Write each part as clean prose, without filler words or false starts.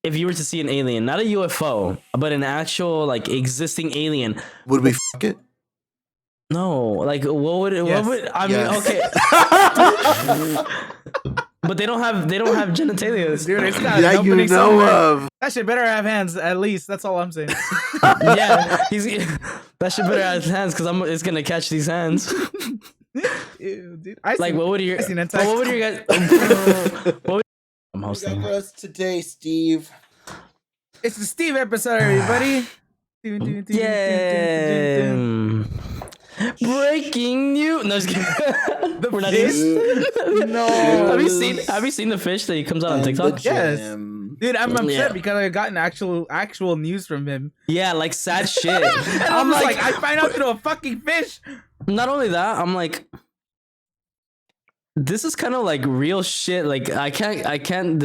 if you were to see an alien, not a UFO, but an actual like existing alien, Would we fuck it? no, like what would I mean? Yes. Okay, but they don't have genitalia, Dude, it's got Yeah, an you opening know somewhere. of. That shit better have hands, at least. That's all I'm saying. Yeah, that should better have his hands because it's gonna catch these hands. Ew, dude. What would your seen hentai. what would your guys? I'm What you got hosting. for us today, Steve? It's the Steve episode, everybody. Yeah. Breaking news. No, just kidding. We're not even. No. Have you seen the fish that he comes out on TikTok? Yes. Dude, I'm upset Yeah. because I got an actual news from him. Yeah, like sad shit. And I'm like, I find out through a fucking fish. Not only that, I'm like, this is kind of like real shit. Like I can't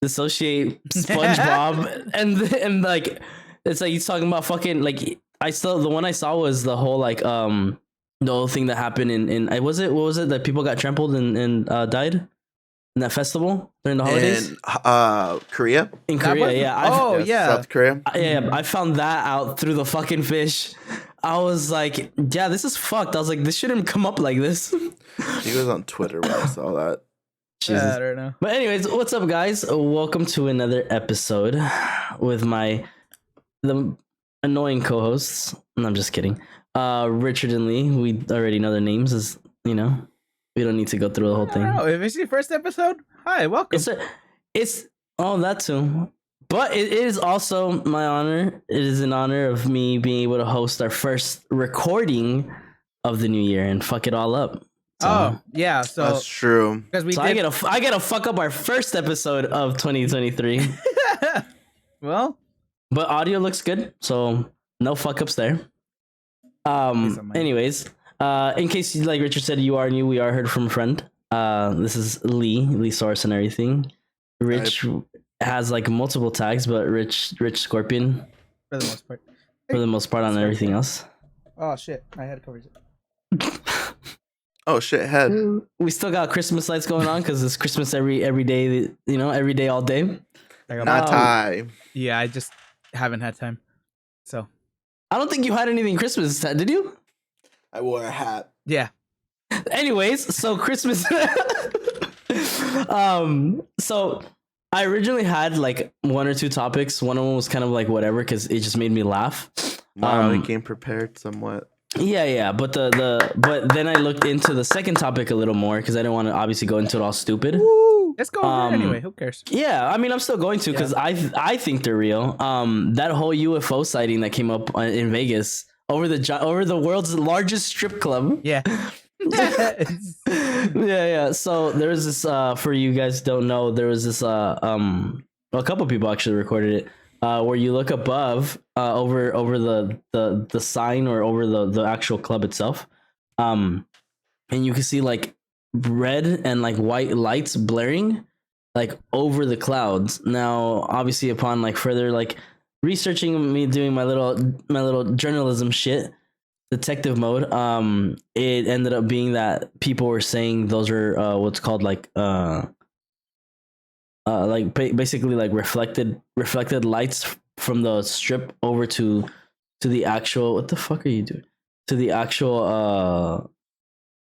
dissociate SpongeBob and like it's like he's talking about fucking like the one I saw was the whole like the whole thing that happened in what was it that people got trampled and died in that festival during the holidays In Korea? in Korea. Yeah, Yeah. South Korea? I found that out through the fucking fish. I was like, yeah, this is fucked. I was like, this shouldn't come up like this. He was on Twitter when I saw that. Jesus. I don't know. But anyways, what's up, guys? Welcome to another episode with the annoying co-hosts. No, I'm just kidding. Richard and Lee. We already know their names. As you know, we don't need to go through the whole thing. Oh, if it's your first episode, hi, welcome. It's that too. But it is also my honor. It is an honor of me being able to host our first recording of the new year and fuck it all up. So, Oh, yeah. So That's true. because we so did. I get to fuck up our first episode of 2023. Well, But audio looks good, so no fuck ups there. Anyways, in case like Richard said, you are new, we are heard from a friend. This is Lee Source and everything. Rich has like multiple tags, but Rich Scorpion for the most part. for the most part on everything else. Oh shit, my head covers it. Oh, shit, head. We still got Christmas lights going on because it's Christmas every day, every day, all day. Not time. Yeah, I just haven't had time. So I don't think you had anything Christmas, did you? I wore a hat. yeah. Anyways, so Christmas. So I originally had like one or two topics. One of them was kind of like whatever because it just made me laugh. Wow, I came prepared somewhat. Yeah, but but then I looked into the second topic a little more because I didn't want to obviously go into it all stupid. Let's go over it anyway. Who cares? Yeah, I mean I'm still going to because I think they're real. That whole UFO sighting that came up in Vegas over the world's largest strip club. Yeah. Yeah. So there was this for you guys don't know, there was this a couple people actually recorded it where you look above over the sign or over the actual club itself, and you can see like red and like white lights blaring like over the clouds. Now obviously upon like further like researching, me doing my little journalism shit, detective mode, it ended up being that people were saying those are what's called basically like reflected lights from the strip over to the actual, what the fuck are you doing, to the actual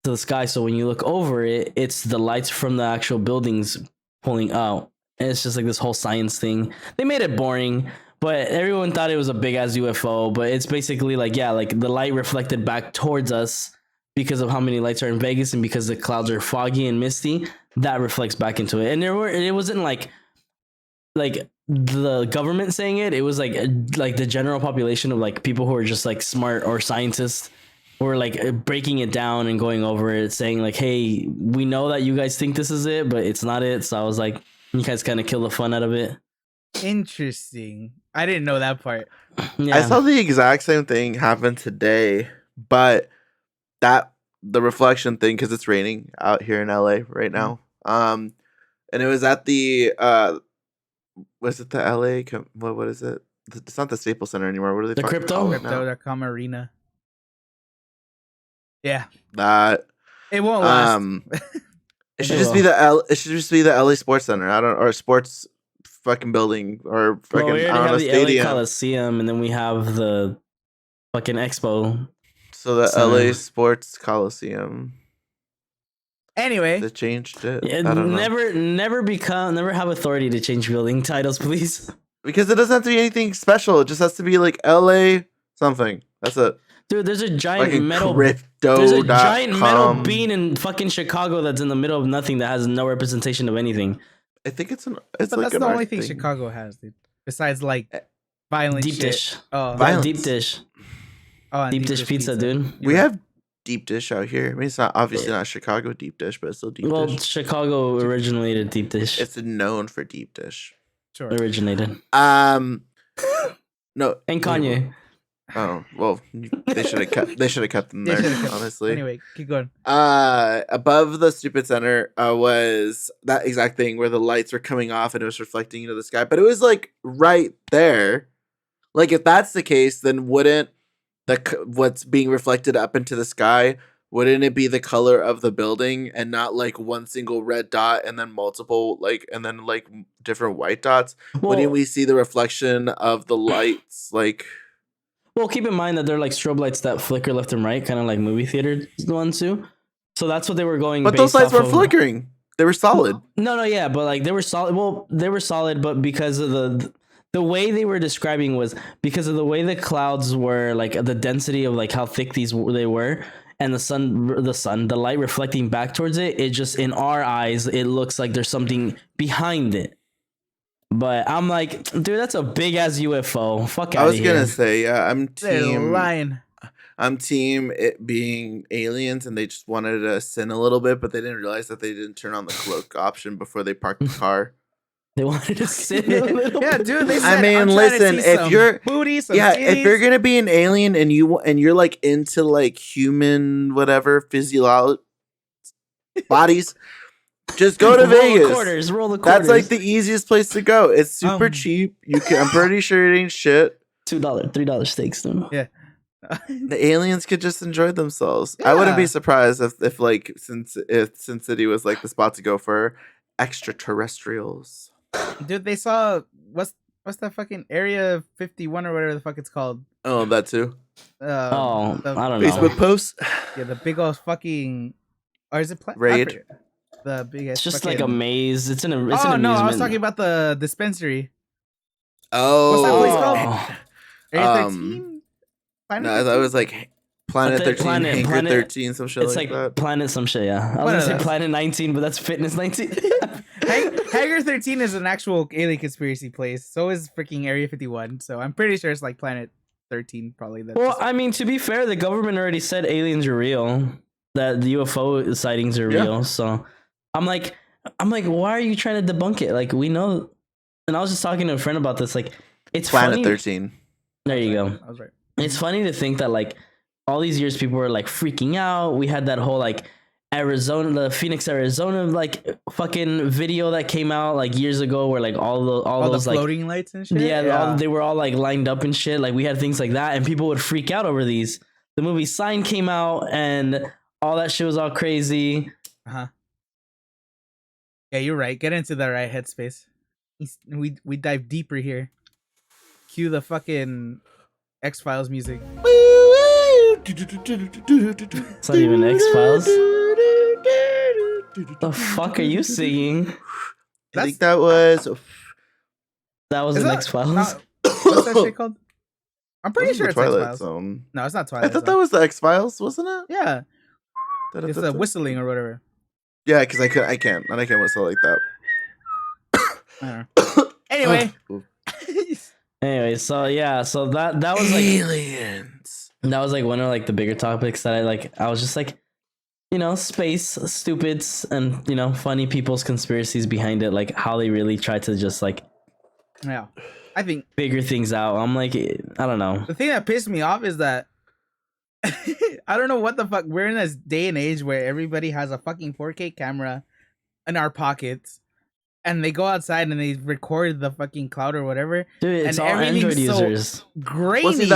to the sky. So when you look over it, it's the lights from the actual buildings pulling out, and it's just like this whole science thing. They made it boring, but everyone thought it was a big ass UFO. But it's basically like, yeah, like the light reflected back towards us because of how many lights are in Vegas and because the clouds are foggy and misty, that reflects back into it. And it wasn't like the government saying it. It was like the general population of like people who are just like smart or scientists were like breaking it down and going over it, saying like, hey, we know that you guys think this is it, but it's not it. So I was like, you guys kind of kill the fun out of it. Interesting. I didn't know that part. Yeah. I saw the exact same thing happen today, but the reflection thing, because it's raining out here in LA right now. And it was at the was it the LA? What is it? It's not the Staples Center anymore. What are they? The fucking Crypto? call it now? Crypto.com arena. Yeah. That It won't last. it should just be the LA Sports Center. Or Sports fucking building or Well, fucking we I already don't have know the stadium. LA Coliseum, and then we have the fucking Expo So the Center. LA Sports Coliseum. Anyway, They changed it. Yeah, I don't know. never have authority to change building titles, please. Because it doesn't have to be anything special. It just has to be like LA something. That's it. Dude, there's a giant Fucking metal. crypto. There's a giant metal bean in fucking Chicago that's in the middle of nothing that has no representation of anything. I think it's but like that's an the art only thing Chicago has, dude. Besides like violent Deep shit. dish. Oh, Yeah, Violence. deep dish. oh, and Deep dish pizza, dude. We have deep dish out here. I mean, it's not obviously not Chicago deep dish, but it's still deep Well, dish. Chicago originated deep dish. It's known for deep dish. Sure. Originated. No. And Kanye. Oh well, they should have cut. They should have cut them They there. should've kept- Honestly. Anyway, keep going. Above the stupid center was that exact thing where the lights were coming off and it was reflecting into the sky, but it was like right there. Like if that's the case, then wouldn't what's being reflected up into the sky, wouldn't it be the color of the building and not like one single red dot and then multiple like different white dots? Wouldn't we see the reflection of the lights like? Well, keep in mind that they're like strobe lights that flicker left and right, kind of like movie theater ones too. So that's what they were going. But those lights weren't flickering; they were solid. No, yeah, but like they were solid. Well, they were solid, but because of the way they were describing was because of the way the clouds were, like the density of like how thick they were, and the light reflecting back towards it. It just in our eyes, it looks like there's something behind it. But I'm like, dude, that's a big ass UFO. Fuck out I of was here. gonna say, yeah, They're lying. I'm team it being aliens, and they just wanted to sin a little bit, but they didn't realize that they didn't turn on the cloak option before they parked the car. They wanted to sit a little. Yeah, dude. They I said, mean, I'm trying to listen, see if some you're- booty, some Yeah, titties. if you're gonna be an alien and you're like into like human whatever physiology bodies, just go to Vegas. Roll the quarters. That's like the easiest place to go. It's super Um, cheap. You can. I'm pretty sure it ain't shit. $2, $3 steaks. Dude. Yeah. The aliens could just enjoy themselves. I wouldn't be Yeah. surprised if like if Sin City was like the spot to go for extraterrestrials. Dude, they saw what's that fucking Area 51 or whatever the fuck it's called. Oh, that too. Oh, the, I don't know. Facebook posts. Yeah, the big old fucking. Or is it Raid? The big. It's just like a maze. It's an. It's Oh an no, I was amusement. talking about the dispensary. Oh, What's that place Oh. called? Area Um, 13. Planet no, I thought it was like Planet I think 13, Hanker Planet- 13, some shit It's like like that. Planet some shit. Yeah, I was One gonna of say those. Planet 19, but that's Fitness 19. Hager 13 is an actual alien conspiracy place. So is freaking Area 51. So I'm pretty sure it's like Planet 13, probably. That's Well, just- I mean, to be fair, the government already said aliens are real. That the UFO sightings are Yeah. real. So I'm like, why are you trying to debunk it? Like we know. And I was just talking to a friend about this. Like, it's Planet funny. 13. There you go. I was right. It's funny to think that like all these years people were like freaking out. We had that whole like Arizona, the Phoenix, Arizona like fucking video that came out like years ago where like all those the like floating lights and shit. yeah, they were all like lined up and shit. Like we had things like that and people would freak out over these. The movie Sign came out and all that shit was all crazy. Uh-huh. Yeah, you're right. Get into the right headspace. We dive deeper here. Cue the fucking X-Files music. It's not even X-Files. The fuck are you singing? I think that was. That was Is an that X-Files. not- What's that shit called? I'm pretty sure it's Twilight X-Files. Zone. No, it's not I Twilight thought Zone. that was the X Files, wasn't it? Yeah, it's the whistling or whatever. Yeah, because I can't whistle like that. I don't know. Anyway. Oh, Anyway, so yeah, so that was like aliens. that was like one of like the bigger topics that I was just like, you know, space stupids and you know funny people's conspiracies behind it, like how they really try to just like Yeah. I think figure things out. I'm like, I don't know. the thing that pissed me off is that I don't know what the fuck. We're in this day and age where everybody has a fucking 4K camera in our pockets and they go outside and they record the fucking cloud or whatever. Dude, it's and all Android everything's so users. grainy. Well, see,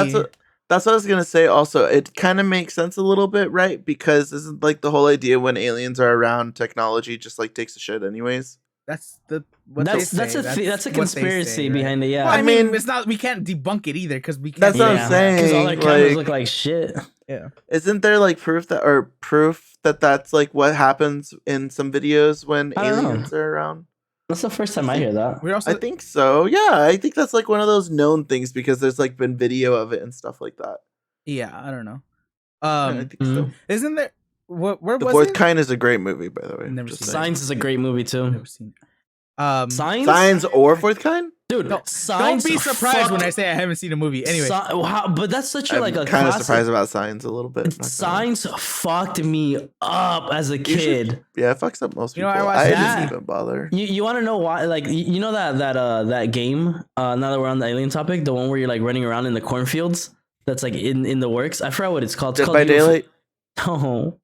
that's what I was gonna say. Also, it kind of makes sense a little bit, right? Because isn't like the whole idea when aliens are around, technology just like takes a shit, anyways. That's what That's they say. that's a what they conspiracy say, right? behind it. Yeah, Well, I mean, mean, it's not. We can't debunk it either because we can't. That's what I'm yeah, saying. because all their cameras Like, look like shit. Yeah. isn't there like proof that that's like what happens in some videos when I don't know. aliens are around? That's the first time I hear that. We're also. I think so. Yeah, I think that's like one of those known things because there's like been video of it and stuff like that. Yeah, I don't know. Yeah, I think so. Isn't there? Where The was Fourth it? Kind is a great movie, by the way. Never Just seen it. saying. Signs is a great movie too. Never seen it. Signs? Signs or Fourth Kind? Dude, Don't Signs. be surprised when I fucked- say I haven't seen a movie. Anyway, but that's such a I'm like a kind of classic. surprised about Signs a little bit. not gonna lie. Signs fucked me up as a You should- kid. Yeah, it fucks up most You people. know, I watched I that. didn't even bother. You want to know why? Like you know that game. Now that we're on the alien topic, the one where you're like running around in the cornfields. That's like in the works. I forgot what it's called. It's Dead called by Daylight. No.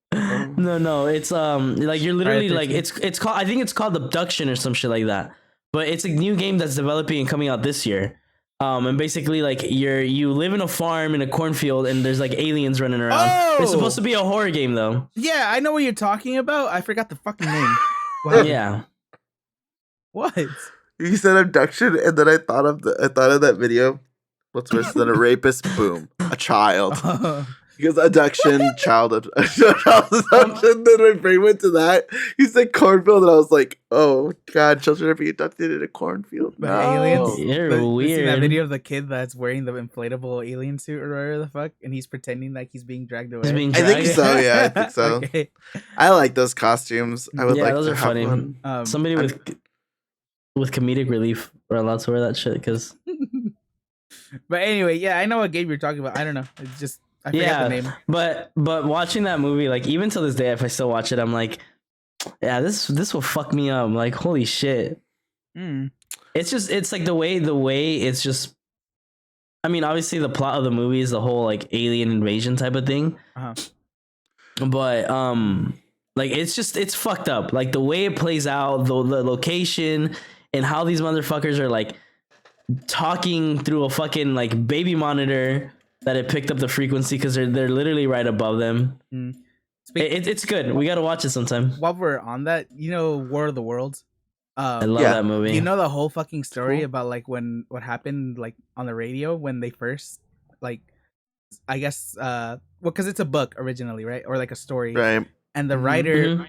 No. It's like you're literally Friday like it's called. I think it's called Abduction or some shit like that. But it's a new game that's developing and coming out this year. And basically like you live in a farm in a cornfield and there's like aliens running around. Oh! It's supposed to be a horror game though. yeah, I know what you're talking about. I forgot the fucking name. Wow. Yeah. What? You said abduction, and then I thought of that video. What's worse than a rapist? Boom, a child. Because abduction, child abduction. Then my brain went to that. He said cornfield, and I was like, "Oh God, children are being abducted in a cornfield." By No. aliens. You're You seen that weird. video of the kid that's wearing the inflatable alien suit or whatever the fuck, and he's pretending like he's being dragged away. He's being I think dragged. so. Yeah, I think so. Okay. I like those costumes. I would Yeah, like those to are have funny. one. Somebody with comedic relief are allowed to wear that shit because But anyway, yeah, I know what game you're talking about. I don't know. It's just I forgot yeah. the name. But watching that movie, like even till this day, if I still watch it, I'm like, yeah, this will fuck me up. I'm like, holy shit. Mm. It's like the way it's just. I mean, obviously the plot of the movie is the whole like alien invasion type of thing. Uh-huh. But like it's fucked up. Like the way it plays out, the location, and how these motherfuckers are like talking through a fucking like baby monitor that it picked up the frequency because they're literally right above them. Mm. It's good. We gotta watch it sometime. While we're on that, you know, War of the Worlds. I love Yeah. that movie. You know the whole fucking story Cool. about like what happened like on the radio when they first like I guess well because it's a book originally, right? Or like a story. Right. And the Mhm. writer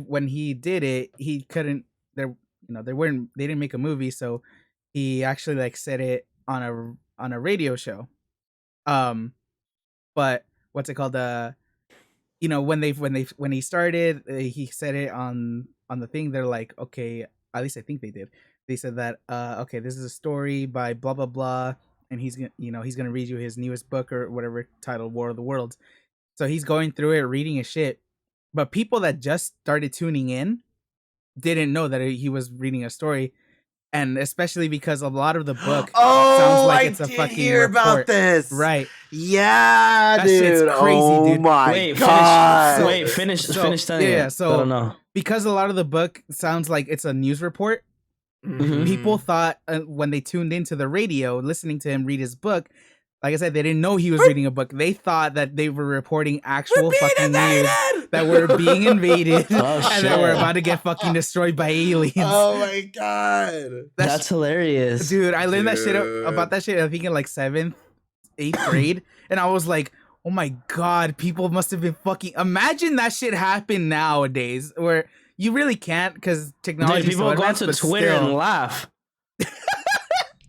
when he did it, he couldn't they didn't make a movie, so he actually like said it on a radio show. But what's it called? You know, when he started, he said it on the thing. They're like, okay, at least I think they did. They said that, okay, this is a story by blah blah blah, and he's gonna read you his newest book or whatever titled War of the Worlds. So he's going through it, reading his shit. But people that just started tuning in didn't know that he was reading a story, and especially because a lot of the book sounds like it's a fucking hear about report. this. Right. Yeah, That dude. shit's crazy, oh dude. my god. Finish So- telling yeah, it. so- I don't know. Because a lot of the book sounds like it's a news report. Mhm. People thought when they tuned into the radio, listening to him read his book, like I said, they didn't know he was reading a book. They thought that they were reporting actual fucking news that we're being invaded Oh, and that we're shit. about to get fucking destroyed by aliens. Oh my god. That's hilarious. Dude, I learned that shit Dude. about that shit, I think in like 7th, 8th grade. And I was like, oh my god, people must have been fucking. Imagine that shit happen nowadays where you really can't because technology. Dude, people so go advanced, onto but Twitter still. and laugh.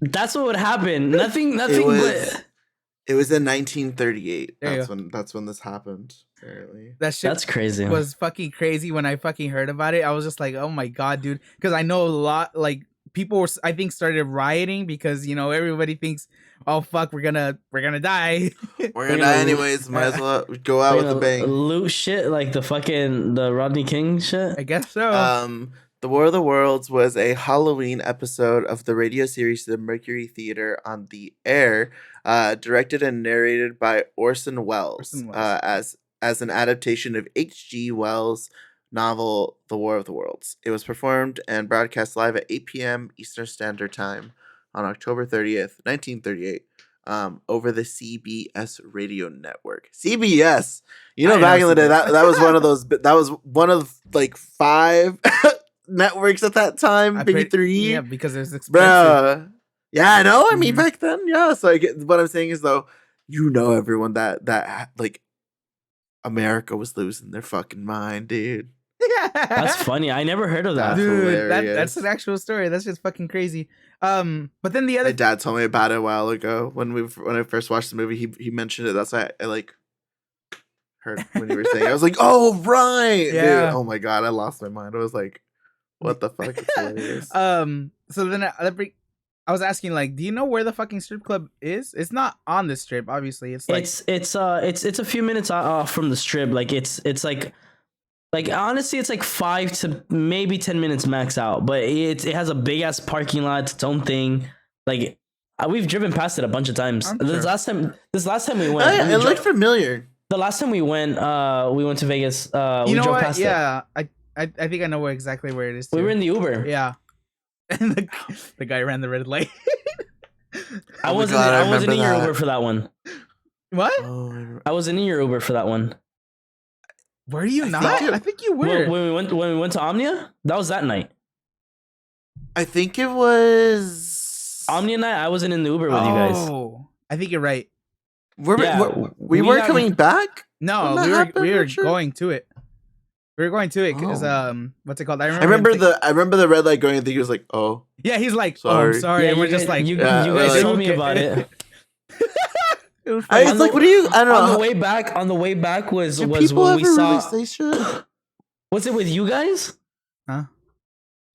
That's what would happen. Nothing It was in 1938. There you That's when this happened. Apparently. That shit That's crazy. was fucking crazy when I fucking heard about it. I was just like, oh my god, dude. Because I know a lot, like, people were, I think, started rioting because, you know, everybody thinks, oh fuck, we're gonna die. We're gonna die anyways. Might as well go out with a bang. Loot shit like the Rodney King shit. I guess so. The War of the Worlds was a Halloween episode of the radio series The Mercury Theater on the Air, directed and narrated by Orson Welles, as an adaptation of H.G. Wells' novel The War of the Worlds. It was performed and broadcast live at 8 p.m. Eastern Standard Time on October 30th, 1938. Over the CBS radio network. CBS, you know, back in the day, that was one of those. That was one of like 5 networks at that time, maybe 3. Yeah, because it was expensive. Bruh. Yeah, I know. I mean, Mhm. back then, yeah. So I get what I'm saying is though, everyone that like America was losing their fucking mind, dude. That's funny. I never heard of that. That's Dude, that's hilarious. an actual story. That's just fucking crazy. But then the My other dad told me about it a while ago when I first watched the movie. He mentioned it. That's why I like heard when you were saying it. I was like, oh right, Yeah. dude. Oh my god, I lost my mind. I was like, what the fuck? It's hilarious. So then I was asking, like, do you know where the fucking strip club is? It's not on the strip, obviously. It's like It's a few minutes off from the strip. Like it's like honestly, it's like 5 to maybe 10 minutes max out. But it has a big ass parking lot, it's own thing. Like we've driven past it a bunch of times. I'm This sure. last time we went, Oh, yeah, it looked familiar. the last time we went to Vegas. you We know drove what? past it. Yeah, I think I know exactly where it is. We too. were in the Uber. Yeah, and the guy ran the red light. I Oh my wasn't. God, I I wasn't remember in your that. Uber for that one. What? Oh, I wasn't in your Uber for that one. Were you I not? think it- I think you were. When we went to Omnia, that was that night. I think it was Omnia night. I wasn't in the Uber with you guys. Oh, I think you're right. Yeah, we we weren't got- coming back. No, When that happened, we were Richard? going to it. We were going to it because Oh. what's it called? I remember the red light going. I think he was like, oh, Yeah, he's like, oh, Sorry. I'm sorry, Yeah, and we're you just guys- like, you Yeah, guys like- told me about it. It was I, funny. it's like, what do you? I don't On the know. way back, was Do was people when ever we saw. really say shit? Was it with you guys? Huh?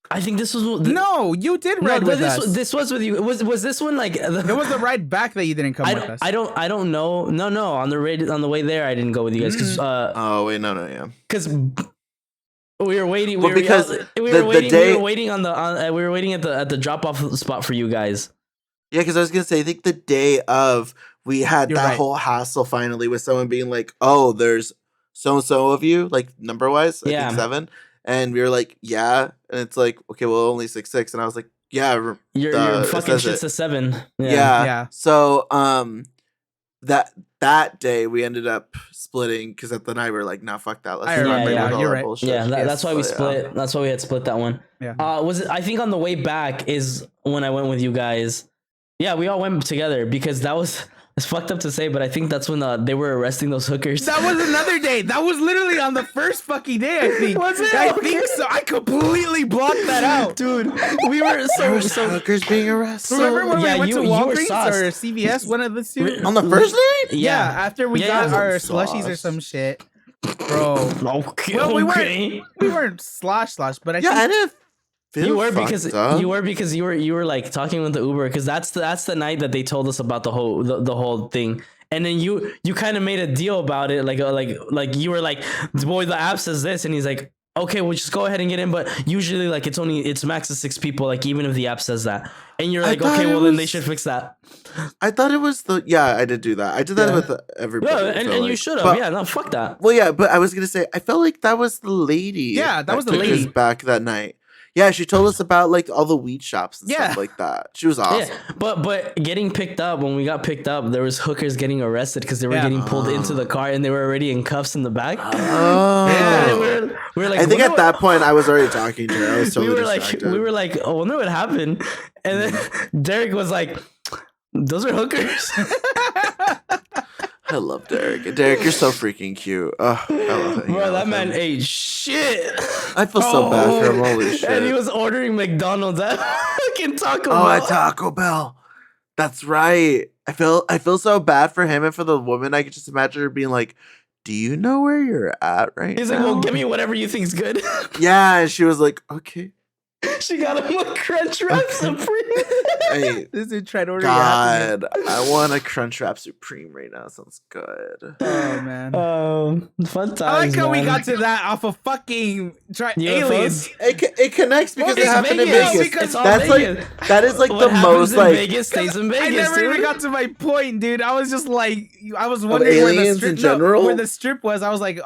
I think this was. No, you did no, ride with this us. this was with you. Was this one like? It was the ride back that you didn't come with us. I don't know. No. On the way there, I didn't go with you guys because Oh wait, no, yeah. we were waiting. Well, because we the were waiting. day- We were waiting we were waiting at the drop off spot for you guys. Yeah, because I was gonna say, I think the day of we had You're that right. whole hassle finally with someone being like, "Oh, there's so and so of you, like number wise, I Yeah. think 7," and we were like, "Yeah," and it's like, "Okay, well, only 6'6," and I was like, "Yeah, Your it fucking says shit's it. a 7. yeah. Yeah. So, that day we ended up splitting because at the night we were like, "Nah, fuck that, let's I just run remember back now, with all you're that right. bullshit." Yeah, that's why we So, yeah. split. That's why we had split that one. Yeah. Was it? I think on the way back is when I went with you guys. Yeah, we all went together because that was. It's fucked up to say, but I think that's when they were arresting those hookers. That was another day. That was literally on the first fucking day, I think. Was it? I Okay. think so. I completely blocked that out. Dude, we were There was so hookers being arrested Remember when yeah, we went you to were Walgreens sauced. or CVS? One of the two. on the first night. Yeah, after we Yeah, got yeah. our Sauce. slushies or some shit, bro. Okay, Well, we okay. weren't slosh, but I Yeah, I think didn't feel You were fucked because up. you were like talking with the Uber because that's the night that they told us about the whole thing. And then you kind of made a deal about it, like you were like, boy, the app says this, and he's like, okay, we'll just go ahead and get in, but usually like it's max of 6 people, like even if the app says that, and you're I like, thought okay, it well then they was- should fix that. I thought it was I did do that. I did that Yeah. with everybody. Yeah, I and feel you like. should have. But- Yeah, no, fuck that. Well, yeah, but I was gonna say I felt like that was the lady. Yeah, that was the took us lady. back that night. Yeah, she told us about like all the weed shops and Yeah. stuff like that. She was awesome. Yeah, but getting picked up, when we got picked up, there was hookers getting arrested because they were Yeah. getting pulled into the car and they were already in cuffs in the back. Oh. And we were like, I think wonder at that point I was already talking to her. I was totally distracted. we were like, I wonder what happened. And then Derek was like, those are hookers. I love Derek. Derek, you're so freaking cute. Oh, I love it. Bro, that man ate shit. I feel so bad for him. Holy shit. And he was ordering McDonald's at fucking Taco Bell. Oh, at Taco Bell. That's right. I feel so bad for him and for the woman. I could just imagine her being like, "Do you know where you're at right He's now?" like, well, give me whatever you think's good. Yeah, and she was like, "Okay." She got him a Crunch Wrap Supreme. Hey, this dude tried to order Yappy. God, I want a Crunchwrap Supreme right now. Sounds good. Oh man. Fun times. I like how we man. got to that off of fucking UFOs? aliens. It connects because Well, it happened in Vegas. Vegas. Because It's all That's Vegas. like that is like What the happens most in like Vegas stays in Vegas. I never dude. even got to my point, dude. I was just like, I was wondering where the aliens strip, in general? where the strip was. I was like,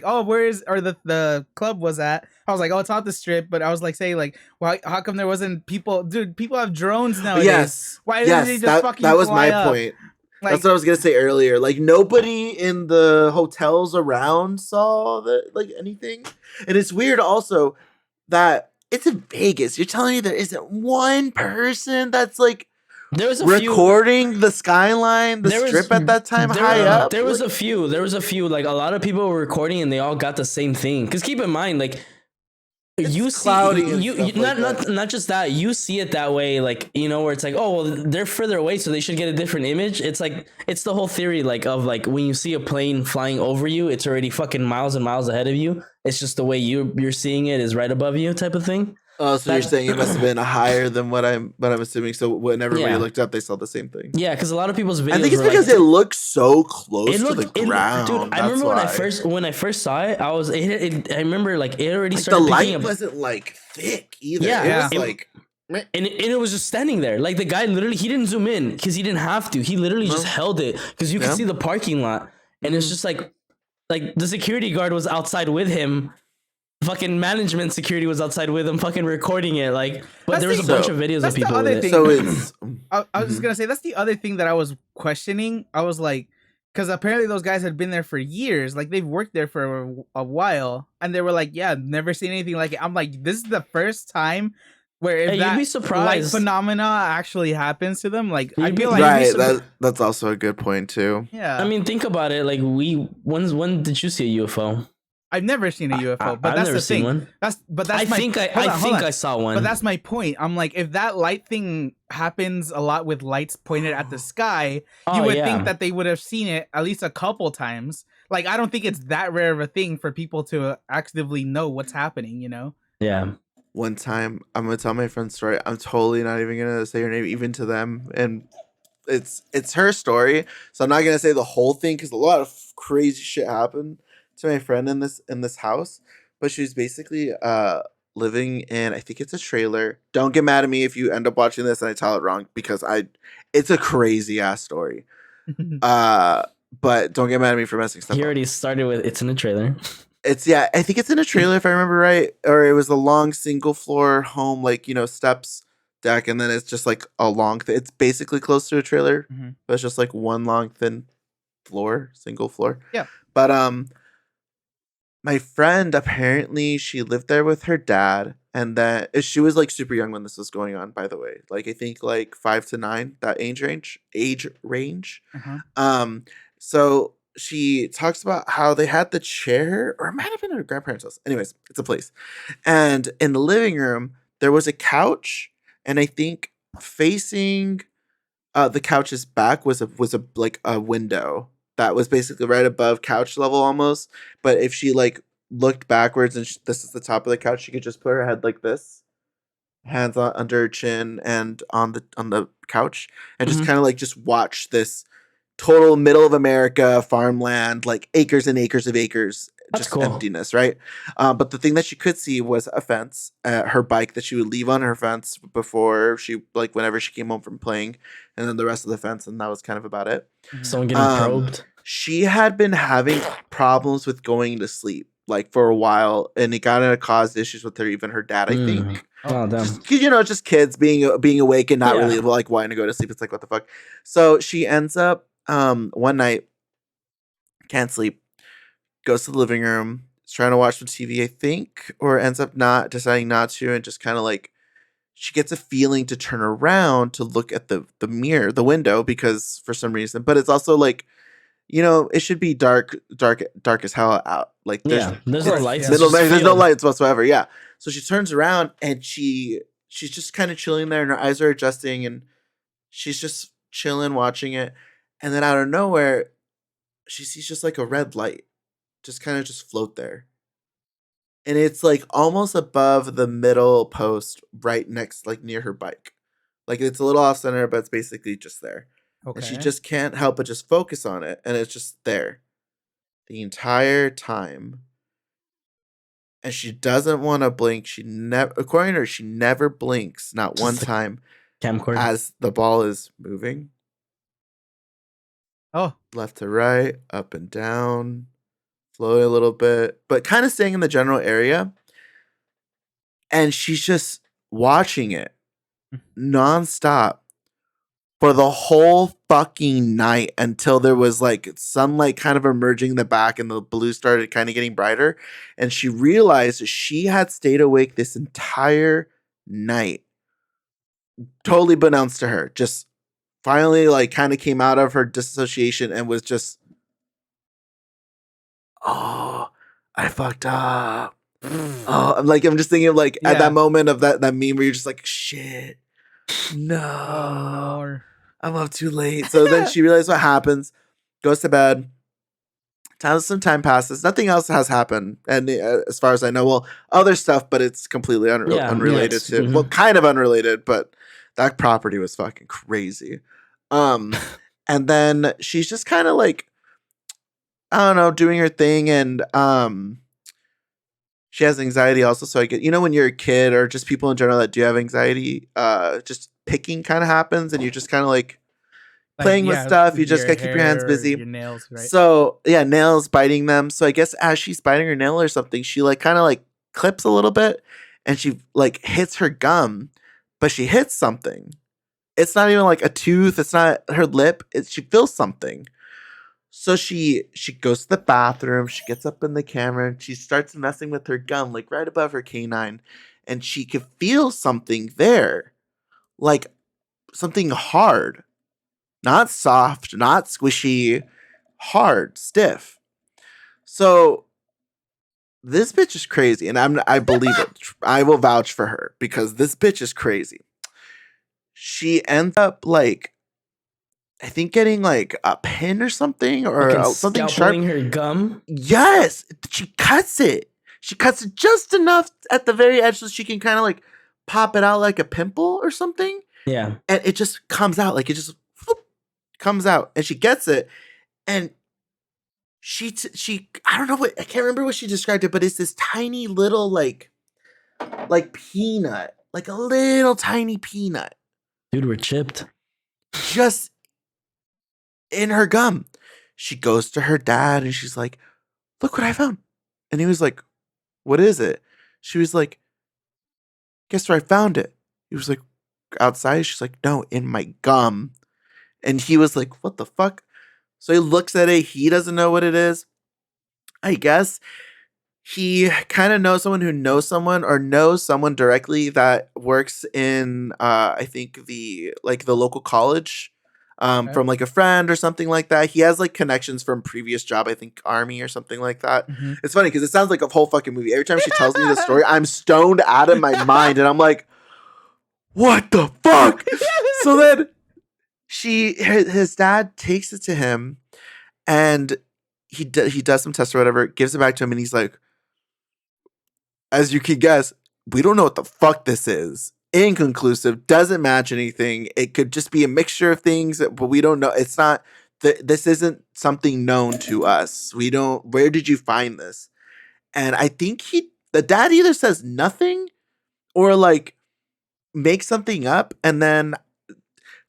oh, where is or the club was at? I was like, oh, it's not the strip, but I was like, saying like, well, how come there wasn't people? Dude, people have drones nowadays. yes, Why didn't they yes. just fucking That was fly my up? point. Like, That's what I was gonna say earlier. Like nobody in the hotels around saw that like anything, and it's weird also that it's in Vegas. You're telling me there isn't one person that's like There was a recording the skyline, the strip at that time high up. There was a few. There was a few. Like a lot of people were recording, and they all got the same thing. Because keep in mind, like you see, cloudy and you stuff not like that. not just that. You see it that way, like where it's like, oh, well, they're further away, so they should get a different image. It's like it's the whole theory, like of like when you see a plane flying over you, it's already fucking miles and miles ahead of you. It's just the way you're seeing it is right above you, type of thing. Oh, so you're saying it must have been higher than what I'm assuming. So when everybody looked up, they saw the same thing. Yeah, because a lot of people's videos. I think it's because it looks so close to the ground. Dude, I remember when I first saw it, I remember like it already started. The light wasn't like thick either. Yeah, it was like. And it was just standing there. Like the guy literally, he didn't zoom in because he didn't have to. He literally just held it because you could see the parking lot, and it's just like the security guard was outside with him. Fucking management security was outside with him, fucking recording it. But there was a bunch of videos of people with it. So it's. I was just gonna say that's the other thing that I was questioning. I was like, because apparently those guys had been there for years, like they've worked there for a while, and they were like, "Yeah, never seen anything like it." I'm like, this is the first time where if that you'd be surprised. light phenomena actually happens to them. Like I'd be like, right. That's also a good point too. Yeah. I mean, think about it. Like when did you see a UFO? I've never seen a UFO, but I've that's never the seen thing. One. I think I saw one. But that's my point. I'm like, if that light thing happens a lot with lights pointed at the sky, you would think that they would have seen it at least a couple times. Like, I don't think it's that rare of a thing for people to actively know what's happening, you know? Yeah. One time, I'm gonna tell my friend's story. I'm totally not even gonna say her name, even to them, and it's her story. So I'm not gonna say the whole thing because a lot of crazy shit happened to my friend in this house. But she was basically living in, I think it's a trailer. Don't get mad at me if you end up watching this and I tell it wrong because it's a crazy ass story. But don't get mad at me for messing stuff up. He already started with it's in a trailer. I think it's in a trailer if I remember right, or it was a long single floor home, like steps, deck, and then it's just like a long. It's basically close to a trailer, but it's just like one long thin floor, single floor. Yeah. But my friend apparently she lived there with her dad, and then she was like super young when this was going on. By the way, like I think like 5 to 9, that age range. So she talks about how they had the chair, or it might have been at her grandparents' house. Anyways, it's a place. And in the living room, there was a couch, and I think facing the couch's back was a window that was basically right above couch level almost. But if she like looked backwards and this is the top of the couch, she could just put her head like this, hands under her chin and on the couch, and just kind of like just watch this total middle of America farmland, like acres and acres of acres, That's just cool. emptiness, right? But the thing that she could see was a fence, her bike that she would leave on her fence before she, like whenever she came home from playing, and then the rest of the fence, and that was kind of about it. Someone getting probed. She had been having problems with going to sleep, like for a while, and it kind of caused issues with her, even her dad, I think. Oh, damn. Just kids being awake and not really like wanting to go to sleep. It's like, what the fuck? So she ends up one night, can't sleep, goes to the living room, is trying to watch some TV, I think, or ends up deciding not to, and just kind of like she gets a feeling to turn around to look at the mirror, the window, because for some reason, but it's also like, it should be dark as hell out. Like there's no lights. There's no lights whatsoever. Yeah. So she turns around and she's just kind of chilling there, and her eyes are adjusting, and she's just chilling, watching it. And then out of nowhere, she sees just like a red light just kind of just float there. And it's like almost above the middle post, right next, like near her bike. Like it's a little off center, but it's basically just there. Okay. And she just can't help but just focus on it. And it's just there the entire time. And she doesn't want to blink. According to her, she never blinks, not one time, camcorder, as the ball is moving. Oh, left to right, up and down, floating a little bit, but kind of staying in the general area. And she's just watching it nonstop for the whole fucking night until there was like sunlight kind of emerging in the back and the blue started kind of getting brighter. And she realized she had stayed awake this entire night. Totally unbeknownst to her. Just finally like kind of came out of her disassociation and was just, oh, I fucked up. Oh, I'm just thinking of like at that moment of that meme where you're just like, shit. No. Oh, no. I'm up too late. So then she realizes what happens, goes to bed. Some time passes. Nothing else has happened. And as far as I know, well, other stuff, but it's completely unrelated to, well, kind of unrelated, but that property was fucking crazy. And then she's just kind of like, I don't know, doing her thing. And she has anxiety also. So I get, when you're a kid or just people in general that do have anxiety, just picking kind of happens and you're just kind of like playing with stuff. You just gotta keep your hands busy. Your nails, right? So yeah, nails, biting them. So I guess as she's biting her nail or something, she like kind of like clips a little bit and she like hits her gum, but she hits something. It's not even like a tooth. It's not her lip. She feels something. So she goes to the bathroom. She gets up in the camera and she starts messing with her gum, like right above her canine, and she could feel something there, like something hard, not soft, not squishy, hard, stiff. So this bitch is crazy, and I believe it. I will vouch for her because this bitch is crazy. She ends up like, I think getting like a pin or something or something sharp. Her gum. Yes, she cuts it. She cuts it just enough at the very edge so she can kind of like pop it out like a pimple or something. Yeah, and it just comes out like it just whoop, comes out, and she gets it, and she I don't know what, I can't remember what she described it, but it's this tiny little like peanut, like a little tiny peanut. Dude, we're chipped. Just in her gum. She goes to her dad and she's like, look what I found. And he was like, what is it? She was like, guess where I found it? He was like, outside. She's like, no, in my gum. And he was like, what the fuck? So he looks at it. He doesn't know what it is. I guess he kind of knows someone who knows someone or knows someone directly that works in, I think the local college. From like a friend or something like that. He has like connections from previous job, I think Army or something like that. Mm-hmm. It's funny because it sounds like a whole fucking movie. Every time she tells me the story, I'm stoned out of my mind and I'm like, what the fuck? So then his dad takes it to him and he does some tests or whatever, gives it back to him, and he's like, as you can guess, we don't know what the fuck this is. Inconclusive, doesn't match anything. It could just be a mixture of things, but we don't know. It's not this isn't something known to us. We don't. Where did you find this? And I think the dad either says nothing or like makes something up, and then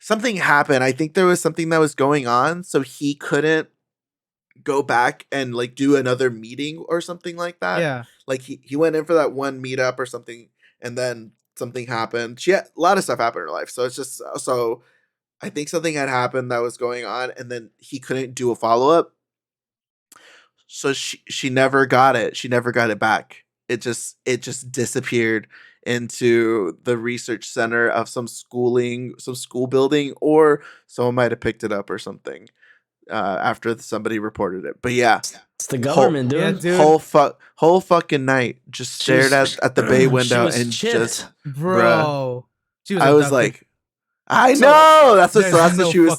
something happened. I think there was something that was going on, so he couldn't go back and like do another meeting or something like that. Yeah, like he went in for that one meetup or something, and then something happened. She had a lot of stuff happened in her life. So it's just, so I think something had happened that was going on, and then he couldn't do a follow-up. So she never got it. She never got it back. It just disappeared into the research center of some school building, or someone might have picked it up or something after somebody reported it. But yeah, it's the government, dude. Whole fucking night just stared at the bay window and chipped. Just bro. I was like, I know. That's what she was.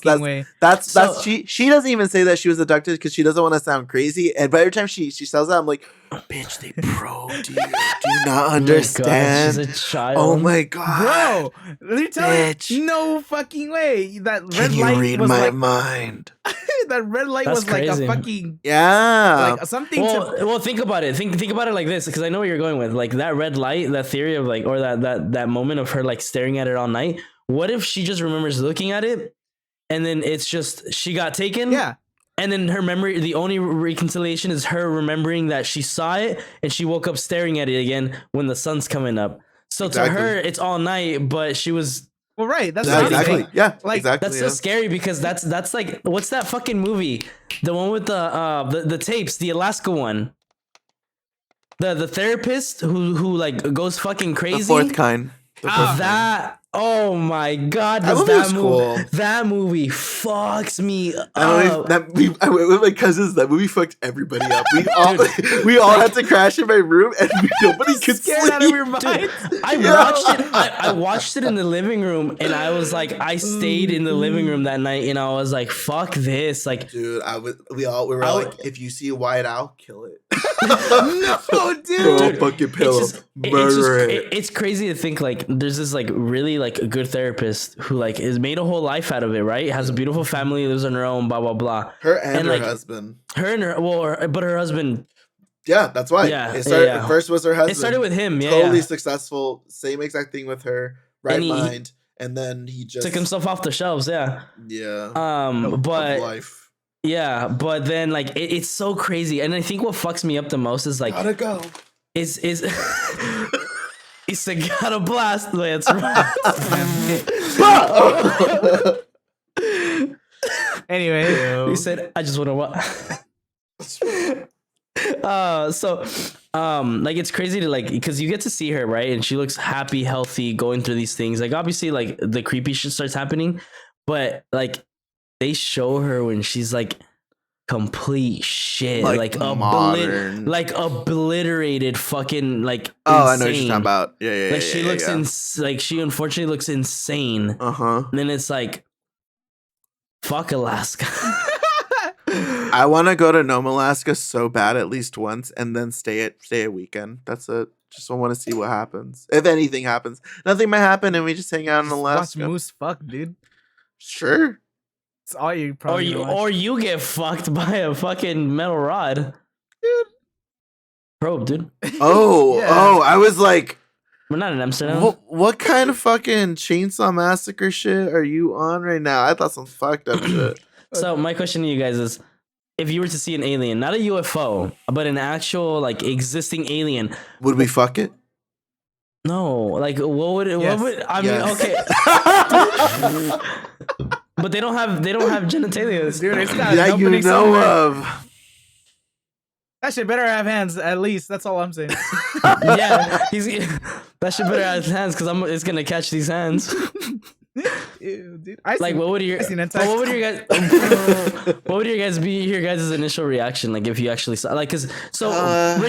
That's she doesn't even say that she was abducted because she doesn't want to sound crazy. And by every time she says that, I'm like, bitch, they probed you. Do you not understand? Oh my God, she's a child. Oh my God, bro. Let me tell you, no fucking way. That red light Can you read was my like, mind? That red light That's was crazy. like a fucking like something. Well, think about it. Think about it like this, because I know where you're going with like that red light, that theory of like, or that moment of her like staring at it all night. What if she just remembers looking at it, and then it's just she got taken? Yeah. And then her memory, the only reconciliation is her remembering that she saw it, and she woke up staring at it again when the sun's coming up. So exactly. To her, it's all night, but she was Well, right. That's Yeah, what I'm exactly. saying. Yeah, Like, exactly. That's so scary because that's like, what's that fucking movie? The one with the tapes, the Alaska one. The therapist who like goes fucking The crazy. fourth kind. The fourth kind. That, oh my god, That does movie was cool. that movie fucks me I went with my cousins. That movie fucked everybody up. We all had to crash in my room, and nobody could scared sleep. out of your mind. I watched it in the living room, and I was like, I stayed in the living room that night, and I was like, fuck this, like, Dude, we were like, if you see a white owl, kill it. No, dude. Throw a fucking pillow, murder it. It's crazy to think like there's this like really like a good therapist who like has made a whole life out of it, right? Has a beautiful family, lives on her own, blah blah blah. Her and her like, husband. But her husband. Yeah, that's why. Yeah, it started. First was her husband. It started with him. Yeah, totally successful. Same exact thing with her. Right mind, and then he just took himself off the shelves. Yeah. Yeah. But life. Yeah, but then like it's so crazy, and I think what fucks me up the most is like gotta go. Is it's a gotta blast. That's right. Anyway, he said, "I just want to what." Like it's crazy to like because you get to see her, right, and she looks happy, healthy, going through these things. Like obviously, like the creepy shit starts happening, but like they show her when she's like complete shit, like obliterated, fucking like. Oh, insane. I know what you're talking about. Yeah. Like she looks like she unfortunately looks insane. And then it's like, fuck Alaska. I want to go to Nome, Alaska so bad at least once, and then stay a weekend. That's it. Just want to see what happens. If anything happens, nothing might happen, and we just hang out in Alaska. Watch moose fuck, dude. Sure. It's all you probably. Or you get fucked by a fucking metal rod, dude. Probe, dude. Oh, yeah. I was like, we're not in Amsterdam. What kind of fucking Chainsaw Massacre shit are you on right now? I thought some fucked up shit. So my question to you guys is, if you were to see an alien, not a UFO, but an actual like existing alien, would we fuck it? No, like what would it? Yes. What would I mean? Okay. But they don't have genitalia, dude. It's not. Yeah, you know of. That shit better have hands. At least that's all I'm saying. Yeah, that shit better have hands because it's gonna catch these hands. Ew, dude. What would your guys be your guys' initial reaction like if you actually saw like because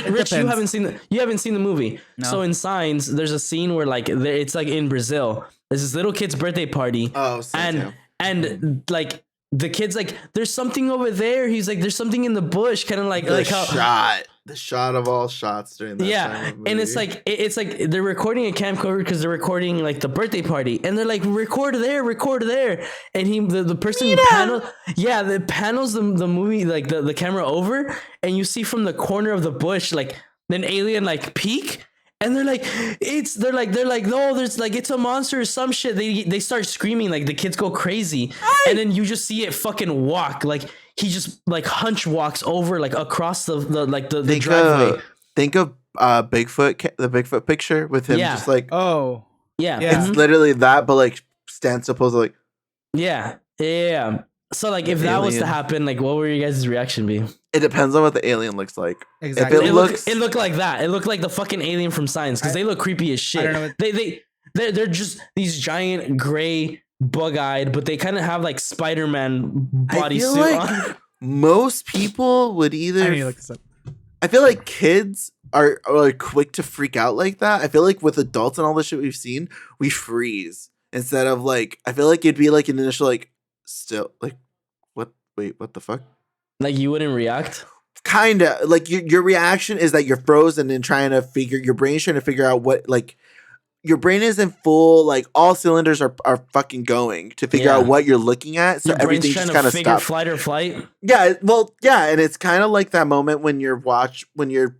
Rich you haven't seen the movie. No. So in Signs there's a scene where like it's like in Brazil. There's this little kid's birthday party. And like the kid's like, there's something over there. He's like, there's something in the bush, kind of like the shot of all shots during that time of the movie. And it's like they're recording a camcorder because they're recording like the birthday party, and they're like, record there, and the person panels the movie like the camera over, and you see from the corner of the bush like an alien like peek. And they're like, no, there's like, it's a monster or some shit. They start screaming, like the kids go crazy. And then you just see it fucking walk. Like he just like hunch walks over like across the driveway. Think of Bigfoot, the Bigfoot picture with him just like, it's literally that, but like stand supposedly like, yeah. So like if that was to happen, like what would your guys' reaction be? It depends on what the alien looks like. Exactly. It looked like that. It looked like the fucking alien from Signs because they look creepy as shit. They're just these giant gray bug-eyed, but they kind of have like Spider-Man bodysuit on. Most people would either. I need to look this up. I feel like kids are like quick to freak out like that. I feel like with adults and all the shit we've seen, we freeze instead of like. I feel like it'd be like an initial like. Still like what? Wait, what the fuck? Like you wouldn't react? Kinda. Like your reaction is that you're frozen and your brain's trying to figure out what like your brain isn't full, like all cylinders are fucking going to figure out what you're looking at. So everything's just kind of stops. Flight or flight? Yeah, well, yeah, and it's kind of like that moment when you're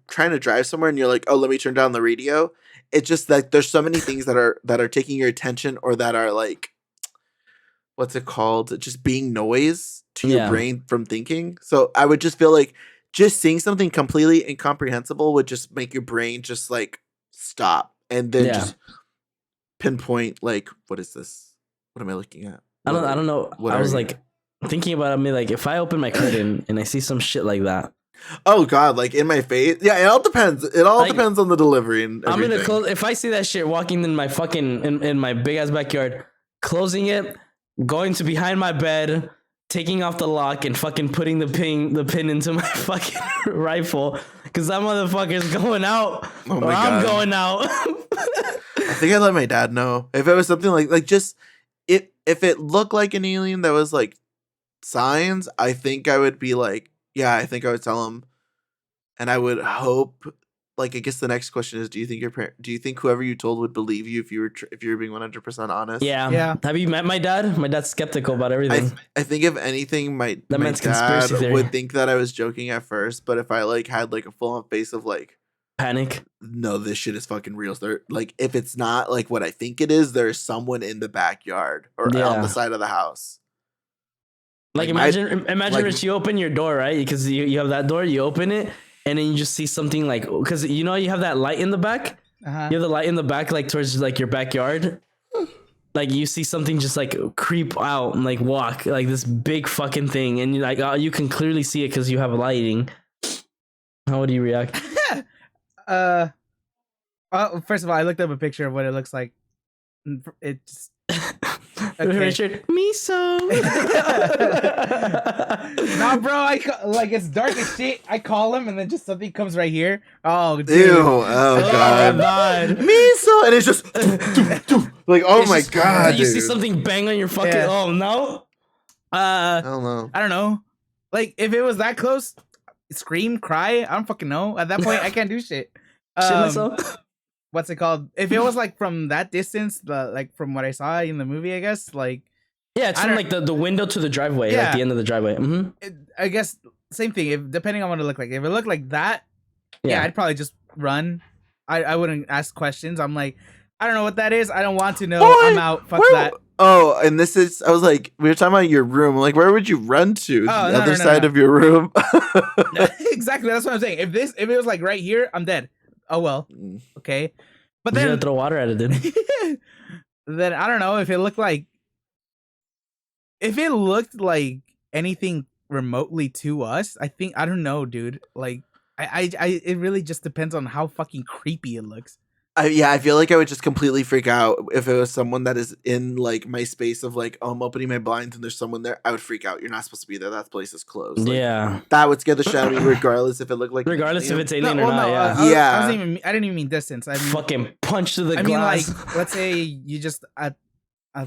trying to drive somewhere and you're like, oh, let me turn down the radio. It's just that there's so many things that are taking your attention or that are like what's it called? Just being noise to your brain from thinking. So I would just feel like just seeing something completely incomprehensible would just make your brain just like stop and then just pinpoint like, what is this? What am I looking at? I don't know. What I was are you? like thinking about it. I mean, like if I open my curtain and I see some shit like that, Oh God, like in my face. Yeah, it all depends. It all Like, depends on the delivery and I'm everything. gonna close. If I see that shit walking in my fucking in my big ass backyard, closing it, going to behind my bed, taking off the lock, and fucking putting the pin into my fucking rifle, because that motherfucker's going out, Oh or my I'm God. going out. I think I let my dad know if it was something like just if it looked like an alien that was like signs. I think I would be like, yeah, I think I would tell him, and I would hope. Like, I guess the next question is, do you think whoever you told would believe you if you were being 100% honest? Yeah. Have you met my dad? My dad's skeptical about everything. I think if anything, my man's dad conspiracy theory. would think that I was joking at first, but if I like had like a full on face of like Panic. no, this shit is fucking real. There, like, if it's not like what I think it is, there's someone in the backyard or on Yeah. the side of the house. Like my- imagine, like- Rich, you open your door, right? Because you have that door, you open it, and then you just see something like, because you know you have that light in the back. Uh-huh. You have the light in the back, like towards like your backyard. Like you see something just like creep out and like walk, like this big fucking thing, and you like you can clearly see it because you have lighting. How would you react? First of all, I looked up a picture of what it looks like. It's okay. Richard, miso. Nah, bro. Like it's dark as shit. I call him, and then just something comes right here. Oh, dude. Ew! Oh God! God. Miso, and it's just like, oh It's my just- God! You see dude. something bang on your fucking. Yeah. Oh no. I don't know. I don't know. Like if it was that close, scream, cry. I don't fucking know. At that point, I can't do shit. Shit myself. What's it called? If it was like from that distance, like from what I saw in the movie, I guess like Yeah, it's I from don't- like the window to the driveway, Yeah. like the end of the driveway. Mm-hmm. I guess same thing. If depending on what it looked like, if it looked like that, yeah, I'd probably just run. I wouldn't ask questions. I'm like, I don't know what that is. I don't want to know. Boy, I'm out. Fuck where- that. Oh, and this is. I was like, we were talking about your room. I'm like, where would you run to? The Oh, no, other no, side no. of your room. Exactly. That's what I'm saying. If it was like right here, I'm dead. Oh well. Okay. But You then gotta throw water at it, dude. then I don't know if it looked like anything remotely to us. I don't know, dude. Like I it really just depends on how fucking creepy it looks. I feel like I would just completely freak out if it was someone that is in like my space of like, oh, I'm opening my blinds and there's someone there. I would freak out. You're not supposed to be there. That place is closed. Like, Yeah. that would scare the shit out of me, regardless if it looked like an Regardless if alien. it's alien or not, yeah. Yeah. I didn't even mean distance. I mean, Fucking punch to the I mean, glass. like, let's say you just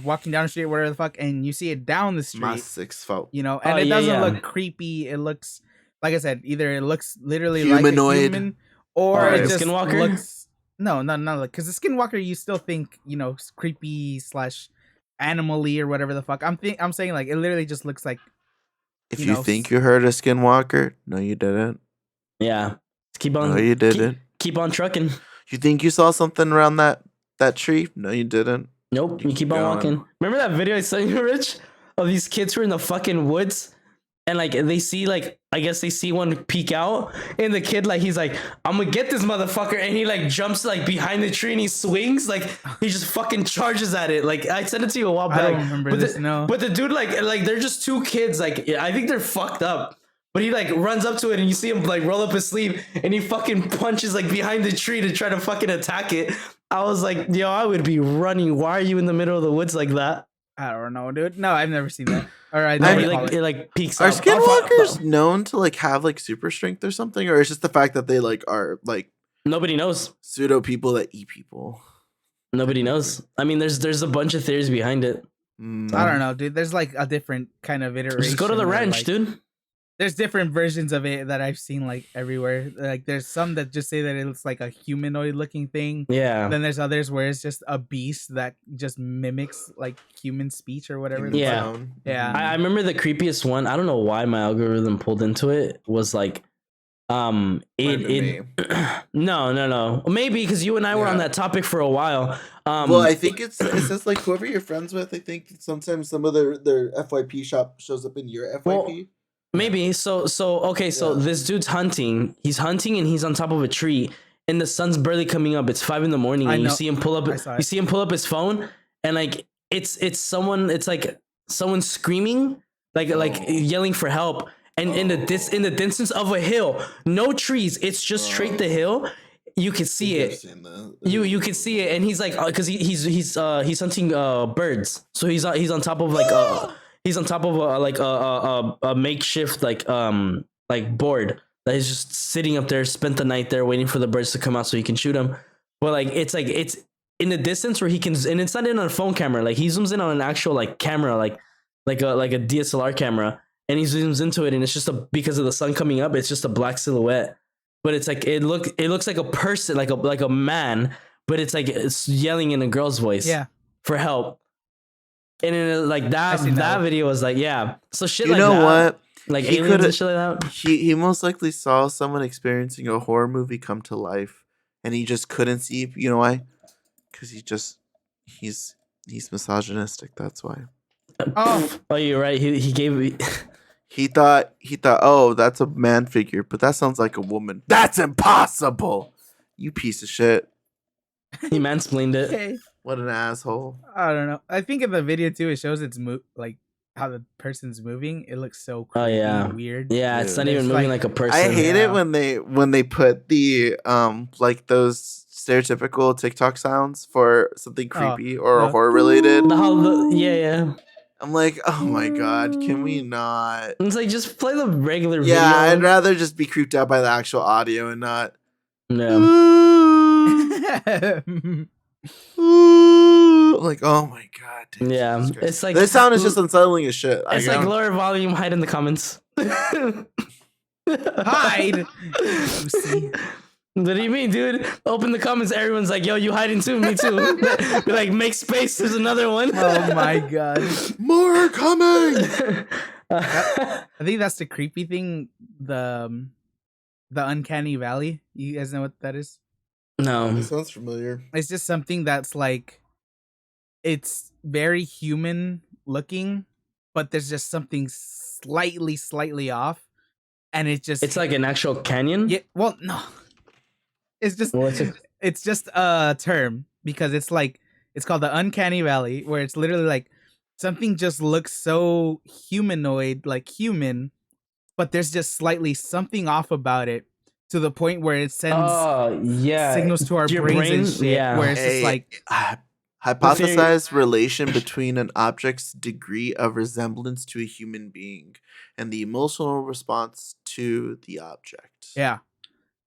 walking down the street, whatever the fuck, and you see it down the street, My 6 foot. you know, and Oh, it yeah, doesn't yeah. look creepy. It looks, like I said, either it looks literally Humanoid. like a human, or Or it a just skinwalker? looks. No, not like because the skinwalker, you still think creepy / animal-y or whatever the fuck. I'm saying like it literally just looks like. If you you know, think you heard a skinwalker, no, you didn't. Yeah. Keep on. No, you didn't. Keep on trucking. You think you saw something around that tree? No, you didn't. Nope. You keep on Going. walking. Remember that video I sent you, Rich? Of these kids who are in the fucking woods, and like they see like I guess they see one peek out, and the kid like he's like, I'm gonna get this motherfucker, and he like jumps like behind the tree and he swings like he just fucking charges at it. Like I sent it to you a while back. I don't remember but this. the, No, But the dude like they're just two kids. Like I think they're fucked up. But he like runs up to it and you see him like roll up his sleeve and he fucking punches like behind the tree to try to fucking attack it. I was like, yo, I would be running. Why are you in the middle of the woods like that? I don't know, dude. No, I've never seen that. All right, No, I no, he mean, like it like peeks Are out. skinwalkers known to like have like super strength or something, or it's just the fact that they like are like Nobody knows. pseudo people that eat people? Nobody knows. I mean, there's a bunch of theories behind it. I don't know, dude. There's like a different kind of iteration. Just go to the where, ranch, like, dude. There's different versions of it that I've seen like everywhere. Like there's some that just say that it looks like a humanoid looking thing. Yeah. Then there's others where it's just a beast that just mimics like human speech or whatever. the Yeah. fuck. Yeah. I remember the creepiest one. I don't know why my algorithm pulled into it. Was like, it no. Maybe because you and I were on Yeah. that topic for a while. Well, I think it says like whoever you're friends with. I think sometimes some of their FYP shop shows up in your FYP. Well, maybe so okay, so Yeah. this dude's hunting. He's hunting and he's on top of a tree and the sun's barely coming up. It's 5 a.m. I and you know. see him pull up I saw it. you see him pull up his phone and like it's someone. It's like someone screaming, like yelling for help. And in the distance of a hill, no trees. It's just straight the hill. You can see it. You can see it, and he's like, because he's hunting birds. So he's on top of he's on top of a makeshift like board that he's just sitting up there, spent the night there waiting for the birds to come out so he can shoot them. But it's in the distance where he can, and it's not in on a phone camera. Like he zooms in on an actual like camera, like a DSLR camera, and he zooms into it, and it's just because of the sun coming up, it's just a black silhouette. But it's like it looks like a person, like a man, but it's yelling in a girl's voice, for help. And then like that video was like, yeah. So shit, you like know that, what? like aliens and shit like that. He most likely saw someone experiencing a horror movie come to life, and he just couldn't see. You know why? Because he's misogynistic. That's why. Oh, you're right. He gave me. He thought, oh, that's a man figure, but that sounds like a woman. That's impossible. You piece of shit. He mansplained it. Okay. What an asshole. I don't know. I think in the video too, it shows it's like how the person's moving. It looks so creepy, weird. Yeah, it's not even moving like a person. I hate it when they put the like those stereotypical TikTok sounds for something creepy or horror related. Yeah. I'm like, oh my god, can we not? It's like, just play the regular video. Yeah, I'd rather just be creeped out by the actual audio and not. Yeah. Like, oh my god. Dude, yeah, it's like this sound is just unsettling as shit. It's like lower volume, hide in the comments. Hide. What do you mean, dude? Open the comments. Everyone's like, "Yo, you hiding too? Me too." Be like, make space. There's another one. Oh my god, more are coming. I think that's the creepy thing. The Uncanny Valley. You guys know what that is? No, it sounds familiar. It's just something that's like, it's very human looking, but there's just something slightly off, and it's like an actual canyon. Yeah. Well, no. It's just it's just a term because it's called the Uncanny Valley, where it's literally like something just looks so humanoid, like human, but there's just slightly something off about it to the point where it sends signals to our brains and shit. Yeah. Where it's just like hypothesize relation between an object's degree of resemblance to a human being and the emotional response to the object. Yeah.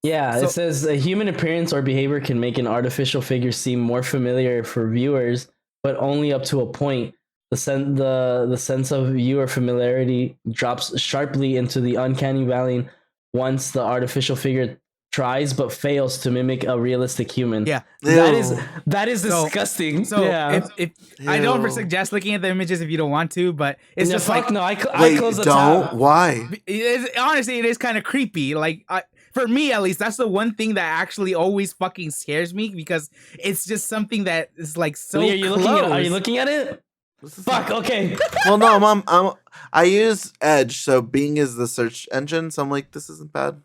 Yeah, it says a human appearance or behavior can make an artificial figure seem more familiar for viewers, but only up to a point. The sense of viewer familiarity drops sharply into the uncanny valley once the artificial figure tries but fails to mimic a realistic human. Yeah, that is disgusting. So if I don't suggest looking at the images if you don't want to, but it's just like I close the tab. Why? Honestly, it is kind of creepy. Like for me, at least, that's the one thing that actually always fucking scares me because it's just something that is like so. Are you looking at it? Fuck. Okay. Well, no, Mom. I use Edge, so Bing is the search engine. So I'm like, this isn't bad.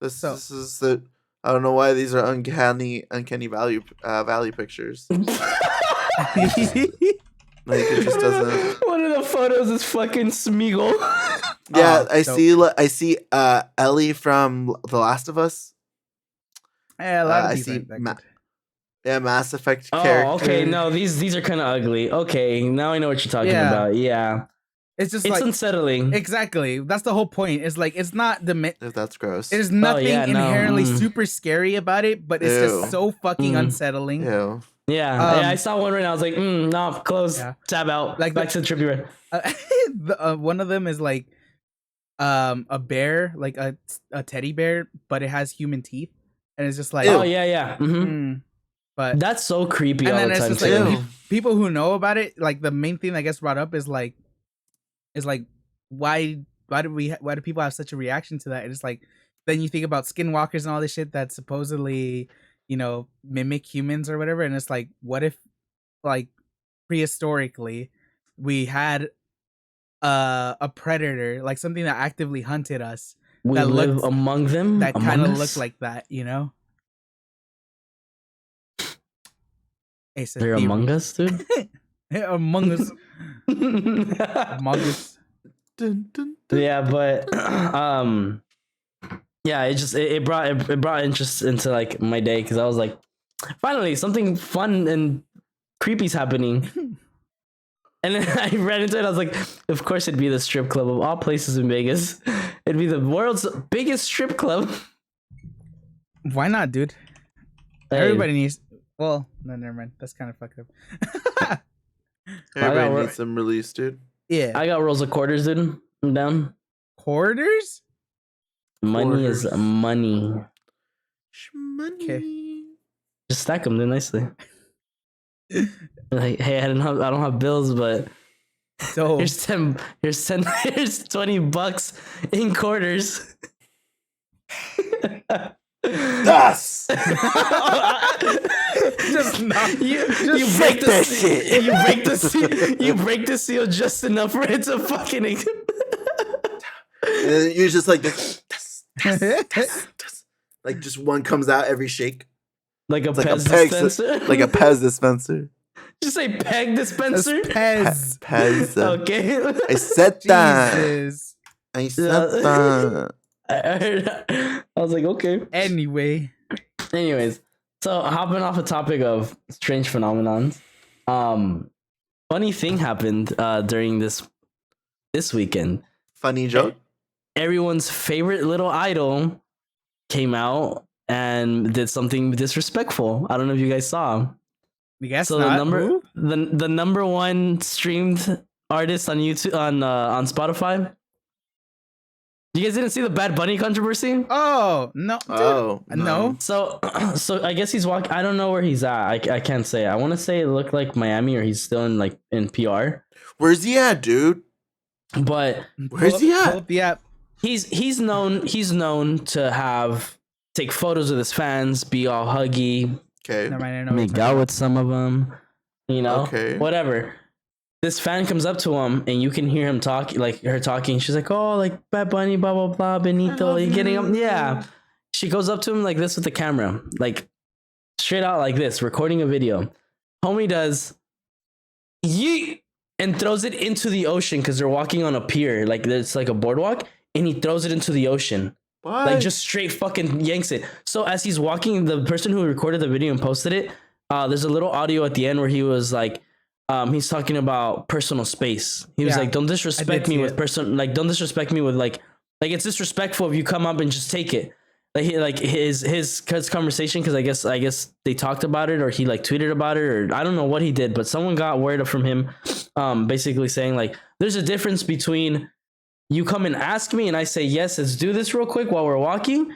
This is the. I don't know why these are uncanny valley pictures. Like it just doesn't. One of the photos is fucking Smeagol. Yeah, I see Ellie from The Last of Us. Yeah, a lot of I these see are Mass Effect character. Oh, okay. No, these are kind of ugly. Okay, now I know what you're talking about. Yeah. It's just it's like unsettling. Exactly. That's the whole point. It's like it's not the If that's gross. There's nothing inherently super scary about it, but it's just so fucking unsettling. Ew. Yeah, I saw one right now. I was like, no, close, tab out, like back to the trippy red. One of them is like a bear, like a teddy bear, but it has human teeth, and it's just like, oh yeah. Mm-hmm. But that's so creepy. And all then the it's time just like people who know about it, like the main thing that gets brought up is like why do people have such a reaction to that? And it's like then you think about skinwalkers and all this shit that supposedly, you know, mimic humans or whatever, and it's like, what if like prehistorically we had a predator, like something that actively hunted us, we that live among them, that kind of looked like that, you know? It's a They're theory. Among Us, dude. Among Us. Among Us. Dun, dun, dun. Yeah, but yeah, it brought interest into like my day because I was like, finally something fun and creepy's happening. And then I ran into it. I was like, of course it'd be the strip club of all places in Vegas. It'd be the world's biggest strip club. Why not, dude? Hey, Everybody needs. Well, no, never mind. That's kind of fucked up. Everybody needs some release, dude. Yeah. I got rolls of quarters, dude. I'm down. Quarters? Money is Quarters. money. Money. Okay. Just stack them, then nicely. Like, hey, I don't have bills, but So here's 10, here's $20 in quarters. Das! just not. You Just break shake the that seal. shit. You break the seal just enough for it to fucking. And then you're just like this. Das. Like just one comes out every shake. Like a It's like a Pez peg, dispenser. like a Pez dispenser. Just say peg dispenser. Pez. Pez. Okay. I said that. Jesus. I said that. I was like, okay. Anyway. Anyways, so hopping off a topic of strange phenomenons, funny thing happened during this weekend. Funny joke. Everyone's favorite little idol came out and did something disrespectful. I don't know if you guys saw. I guess So not. the number one streamed artist on YouTube on Spotify. You guys didn't see the Bad Bunny controversy? Oh no. Dude. Oh No. So I guess he's walking. I don't know where he's at. I can't say. I want to say it looked like Miami or he's still in PR. Where's he at, dude? But Where's he at? Pull up the app. he's known to take photos with his fans, be all huggy, Okay. Never mind, I know what make you're talking out about. with some of them, Okay. whatever. This fan comes up to him and you can hear him talk, like her talking. She's like, "Oh, like Bad Bunny, blah blah blah, Benito, you getting up?" Yeah. She goes up to him like this with the camera, like straight out like this, recording a video. Homie does yeet and throws it into the ocean because they're walking on a pier, like it's like a boardwalk, and he throws it into the ocean. What? Like just straight fucking yanks it. So as he's walking, the person who recorded the video and posted it, there's a little audio at the end where he was like, he's talking about personal space. He was Yeah, like, "Don't disrespect me see with it. don't disrespect me with like it's disrespectful if you come up and just take it." Like his conversation, because I guess they talked about it or he like tweeted about it or I don't know what he did, but someone got word from him, basically saying like, "There's a difference between you come and ask me and I say yes, let's do this real quick while we're walking,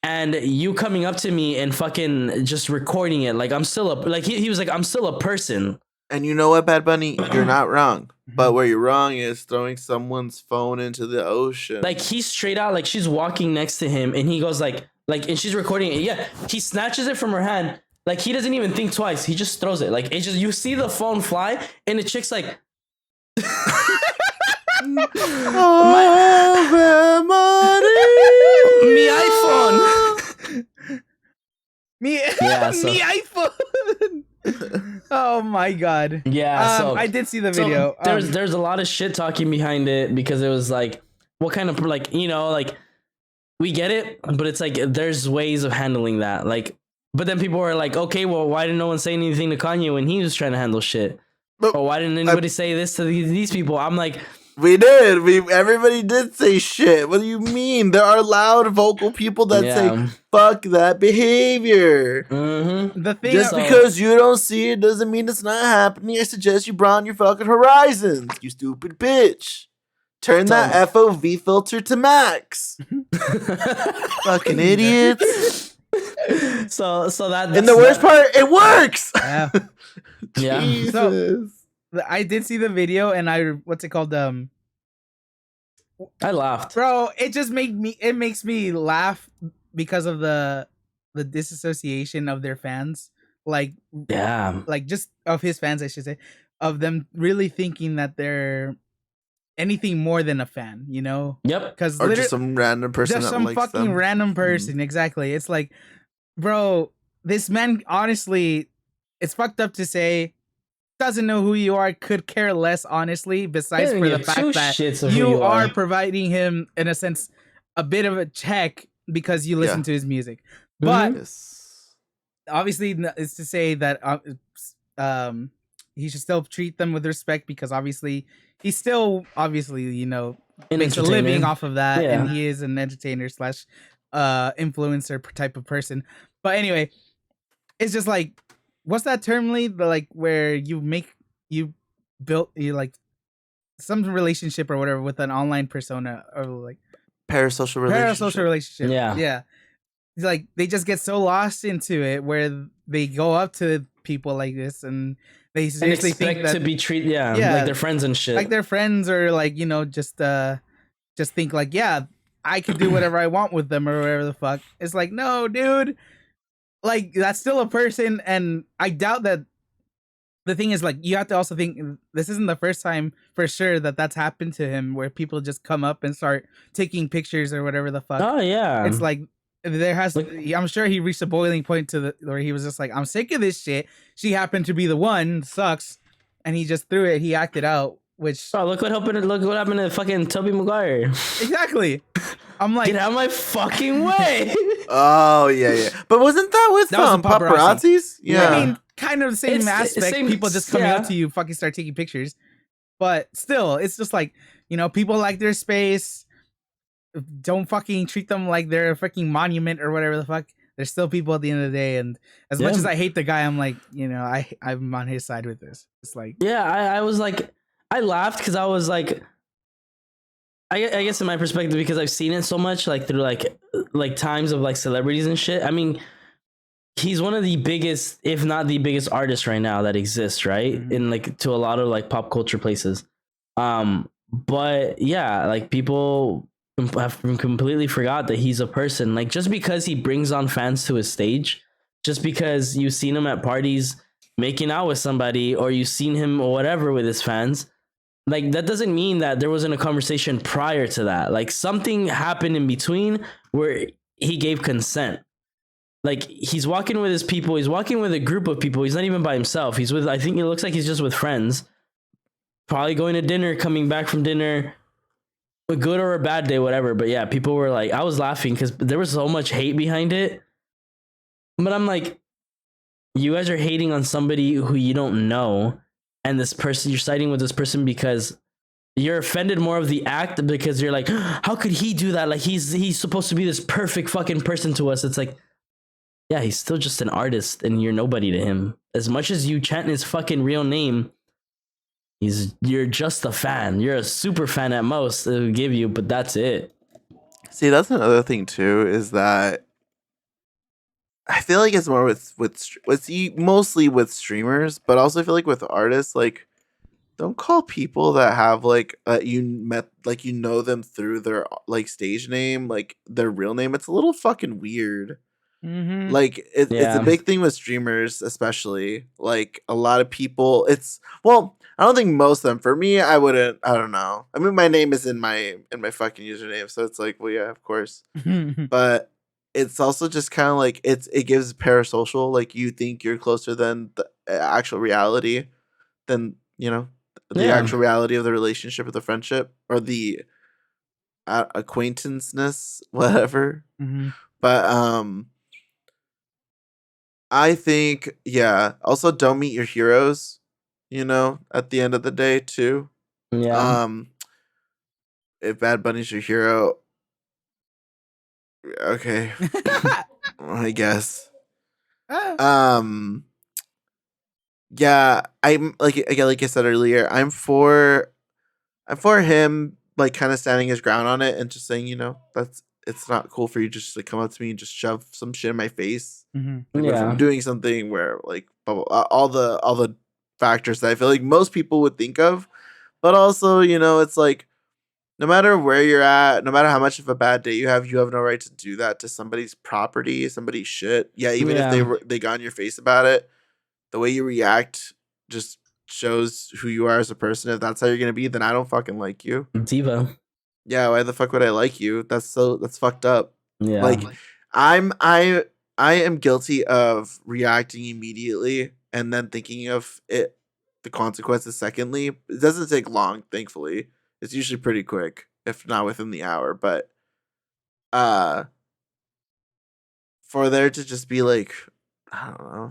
and you coming up to me and fucking just recording it. Like I'm still he was like, I'm still a person." And you know what, Bad Bunny? You're not wrong. But where you're wrong is throwing someone's phone into the ocean. Like he's straight out, like she's walking next to him and he goes like, and she's recording it. Yeah, he snatches it from her hand. Like he doesn't even think twice. He just throws it. Like it just, you see the phone fly and the chick's like, me iPhone. Yeah, so- Me iPhone. Oh my god. Yeah, so I did see the video. There's a lot of shit talking behind it because it was like, what kind of like, like we get it, but it's like there's ways of handling that. Like, but then people were like, okay, well, why didn't no one say anything to Kanye when he was trying to handle shit? But Or why didn't anybody say this to these people? I'm like, we did. Everybody did say shit. What do you mean? There are loud vocal people that say fuck that behavior. mm-hmm. the thing. Just because you don't see it doesn't mean it's not happening. I suggest you broaden your fucking horizons, you stupid bitch. Turn that FOV filter to max. Fucking idiots. So that's And the worst part, it works. Yeah. Yeah. Jesus. So- I did see the video and what's it called? I laughed. Bro, it makes me laugh because of the disassociation of their fans. Like just of his fans, I should say, of them really thinking that they're anything more than a fan, Yep. Because Or just some random person just that some likes fucking them. random person. Exactly. It's like, bro, this man honestly it's fucked up to say doesn't know who you are, could care less, honestly, besides Doesn't for the give two fact that shits of who you you are are. providing him, in a sense, a bit of a check because you listen Yeah. to his music. But Yes. obviously, it's to say that he should still treat them with respect because obviously he's still obviously An makes a living entertainer. off of that, Yeah. and he is an entertainer slash influencer type of person. But anyway, it's just like, what's that term, Lee? The like where you built you like some relationship or whatever with an online persona, or like Parasocial parasocial relationship. relationship. Yeah. Yeah. It's like they just get so lost into it where they go up to people like this and they And seriously think expect that to be treated, Yeah. like their friends and shit. like their friends, or like just think like, yeah, I could do whatever I want with them or whatever the fuck. It's like, no, dude, like that's still a person. And I doubt that. The thing is, like, you have to also think this isn't the first time for sure that that's happened to him, where people just come up and start taking pictures or whatever the fuck. Oh yeah. It's like there has. Look- I'm sure he reached a boiling point where he was just like, I'm sick of this shit. She happened to be the one. Sucks, and he just threw it. He acted out, which Oh, look what happened to fucking Tobey Maguire. exactly. I'm like, Get out of my fucking way. Oh yeah. But wasn't that with That was the paparazzi. paparazzis? Yeah. I mean, kind of the same It's- aspect. same- People just coming yeah. up to you, fucking start taking pictures. But still, it's just like, people like their space. Don't fucking treat them like they're a freaking monument or whatever the fuck. They're still people at the end of the day. And as much Yeah. as I hate the guy, I'm like, I'm on his side with this. It's like, Yeah, I was like, I laughed because I was like, I guess in my perspective, because I've seen it so much, like through like times of like celebrities and shit. I mean, he's one of the biggest, if not the biggest artist right now that exists, right? Mhm. In like to a lot of like pop culture places. But yeah, like people have completely forgot that he's a person. Like just because he brings on fans to his stage, just because you've seen him at parties making out with somebody, or you've seen him or whatever with his fans, like that doesn't mean that there wasn't a conversation prior to that. Like something happened in between where he gave consent. Like he's walking with his people, he's walking with a group of people, he's not even by himself, he's with, I think it looks like he's just with friends, probably going to dinner, coming back from dinner, a good or a bad day, whatever. But yeah, people were like, I was laughing because there was so much hate behind it, but I'm like, you guys are hating on somebody who you don't know, and this person, you're siding with this person because you're offended more of the act, because you're like, how could he do that? Like he's supposed to be this perfect fucking person to us. It's like, yeah, he's still just an artist and you're nobody to him. As much as you chant his fucking real name, you're just a fan. You're a super fan at most, it'll give you, but that's it. See, that's another thing too, is that I feel like it's more with mostly with streamers, but also I feel like with artists, like, don't call people that have like you met, like, them through their like stage name, like their real name. It's a little fucking weird. mm-hmm. Like it's a Yeah. big thing with streamers, especially. Like a lot of people, I don't think most of them. For me, I don't know. I mean, my name is in my fucking username, so it's like, well, yeah, of course. But it's also just kind of like it gives parasocial, like you think you're closer than the actual reality, than the Yeah. actual reality of the relationship or the friendship or the acquaintanceness, whatever. Mm-hmm. But I think, yeah, also don't meet your heroes, at the end of the day too. Yeah. If Bad Bunny's your hero, okay, I guess. Yeah, I'm like I said earlier, I'm for him, like, kind of standing his ground on it and just saying, it's not cool for you just to come up to me and just shove some shit in my face. Mm-hmm. Like, what if Yeah. I'm doing something where, like, blah, blah, all the factors that I feel like most people would think of, but also, it's like, no matter where you're at, no matter how much of a bad day you have no right to do that to somebody's property, somebody's shit. Yeah, even Yeah. if they got on your face about it, the way you react just shows who you are as a person. If that's how you're gonna be, then I don't fucking like you. Diva. Yeah, why the fuck would I like you? That's fucked up. Yeah. Like, I am guilty of reacting immediately and then thinking of it, the consequences. Secondly, it doesn't take long. Thankfully, it's usually pretty quick, if not within the hour. But for there to just be like, I don't know,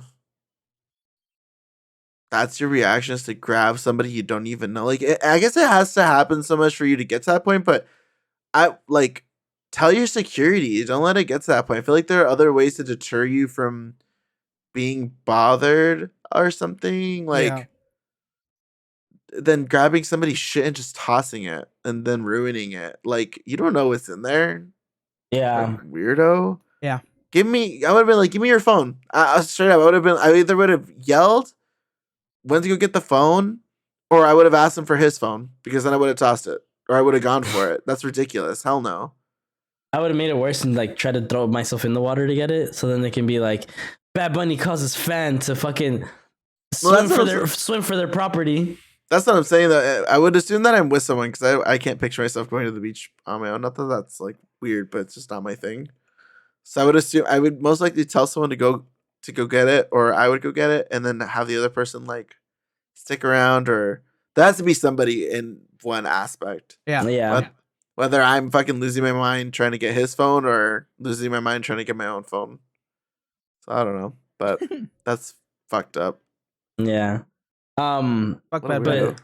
that's your reaction is to grab somebody you don't even know. Like, I guess it has to happen so much for you to get to that point. But I like tell your security. Don't let it get to that point. I feel like there are other ways to deter you from being bothered or something. Like than grabbing somebody's shit and just tossing it and then ruining it. Like you don't know what's in there. Yeah. Like, weirdo. Yeah. I would have been like, give me your phone. Straight up, I either would have yelled, went to go get the phone, or I would have asked him for his phone because then I would have tossed it or I would have gone for it. That's ridiculous. Hell no. I would have made it worse and like try to throw myself in the water to get it, so then they can be like, Bad Bunny causes fan to fucking swim for their property. That's what I'm saying. Though I would assume that I'm with someone because I can't picture myself going to the beach on my own. Not that that's like weird, but it's just not my thing. So I would assume I would most likely tell someone to go get it, or I would go get it, and then have the other person like stick around, or there has to be somebody in one aspect. Yeah. Whether I'm fucking losing my mind trying to get his phone or losing my mind trying to get my own phone. So I don't know, but that's fucked up. Yeah. Fuck that,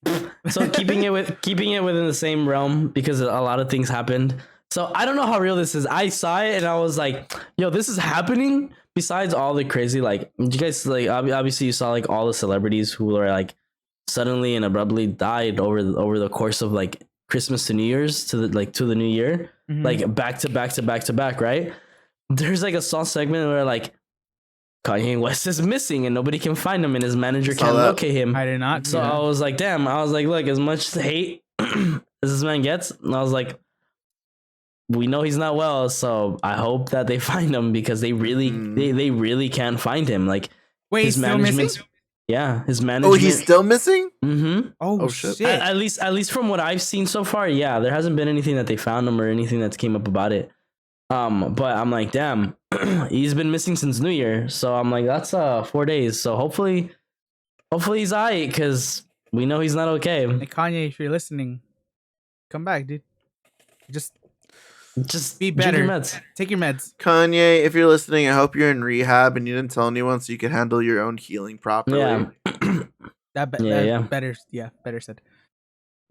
but so keeping it within the same realm, because a lot of things happened. So I don't know how real this is. I saw it and I was like, yo, this is happening. Besides all the crazy, like, you guys, like, obviously you saw like all the celebrities who are like suddenly and abruptly died over the course of like Christmas to New Year's to the new year, like back to back, right? There's like a song segment where like Kanye West is missing and nobody can find him and his manager can't locate him. I did not. So I was like, damn. I was like, look, as much hate as this man gets, and I was like, we know he's not well, so I hope that they find him, because they really they really can't find him. Like, wait, his he's still missing? Yeah, his management. Oh, he's still missing? Mm-hmm. Oh shit. At least from what I've seen so far, yeah, there hasn't been anything that they found him or anything that's came up about it. But I'm like, damn, he's been missing since New Year, so I'm like, that's 4 days. So hopefully he's alright, because we know he's not okay. Hey, Kanye, if you're listening, come back, dude. Just be better. Take your meds. Kanye, if you're listening, I hope you're in rehab and you didn't tell anyone so you can handle your own healing properly. Yeah. Better said.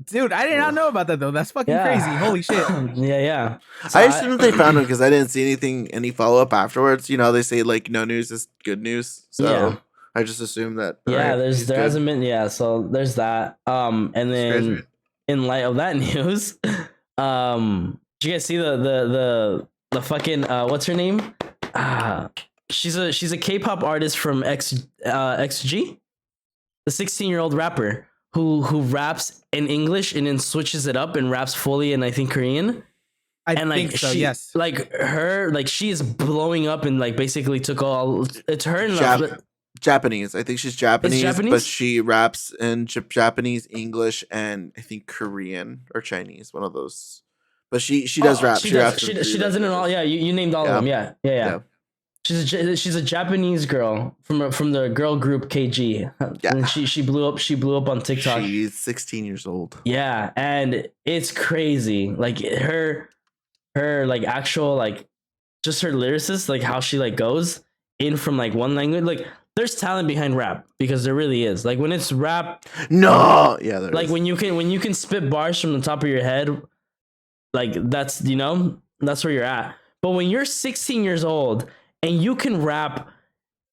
Dude, I did not know about that though. That's fucking crazy. Holy shit. Yeah. So I assumed they found him because I didn't see any follow up afterwards. You know, they say like no news is good news. So I just assumed that. Yeah, there hasn't been. So there's that. And then in light of that news, did you guys see the fucking what's her name? She's a K-pop artist from XG, the 16-year-old rapper who raps in English and then switches it up and raps fully in I think Korean. I think so. Yes. Like her, like she is blowing up and like basically took all. It's her and Japanese. I think she's Japanese, but she raps in Japanese, English, and I think Korean or Chinese. One of those. But she does rap. She does it in all. Yeah, you named all of them. Yeah. She's a Japanese girl from the girl group KG. Yeah. And she blew up on TikTok. She's 16 years old. Yeah, and it's crazy. Like her like actual like just her lyricist, like how she like goes in from like one language. Like there's talent behind rap, because there really is. Like when it's rap, no, yeah, there like is. when you can spit bars from the top of your head. Like that's where you're at. But when you're 16 years old and you can rap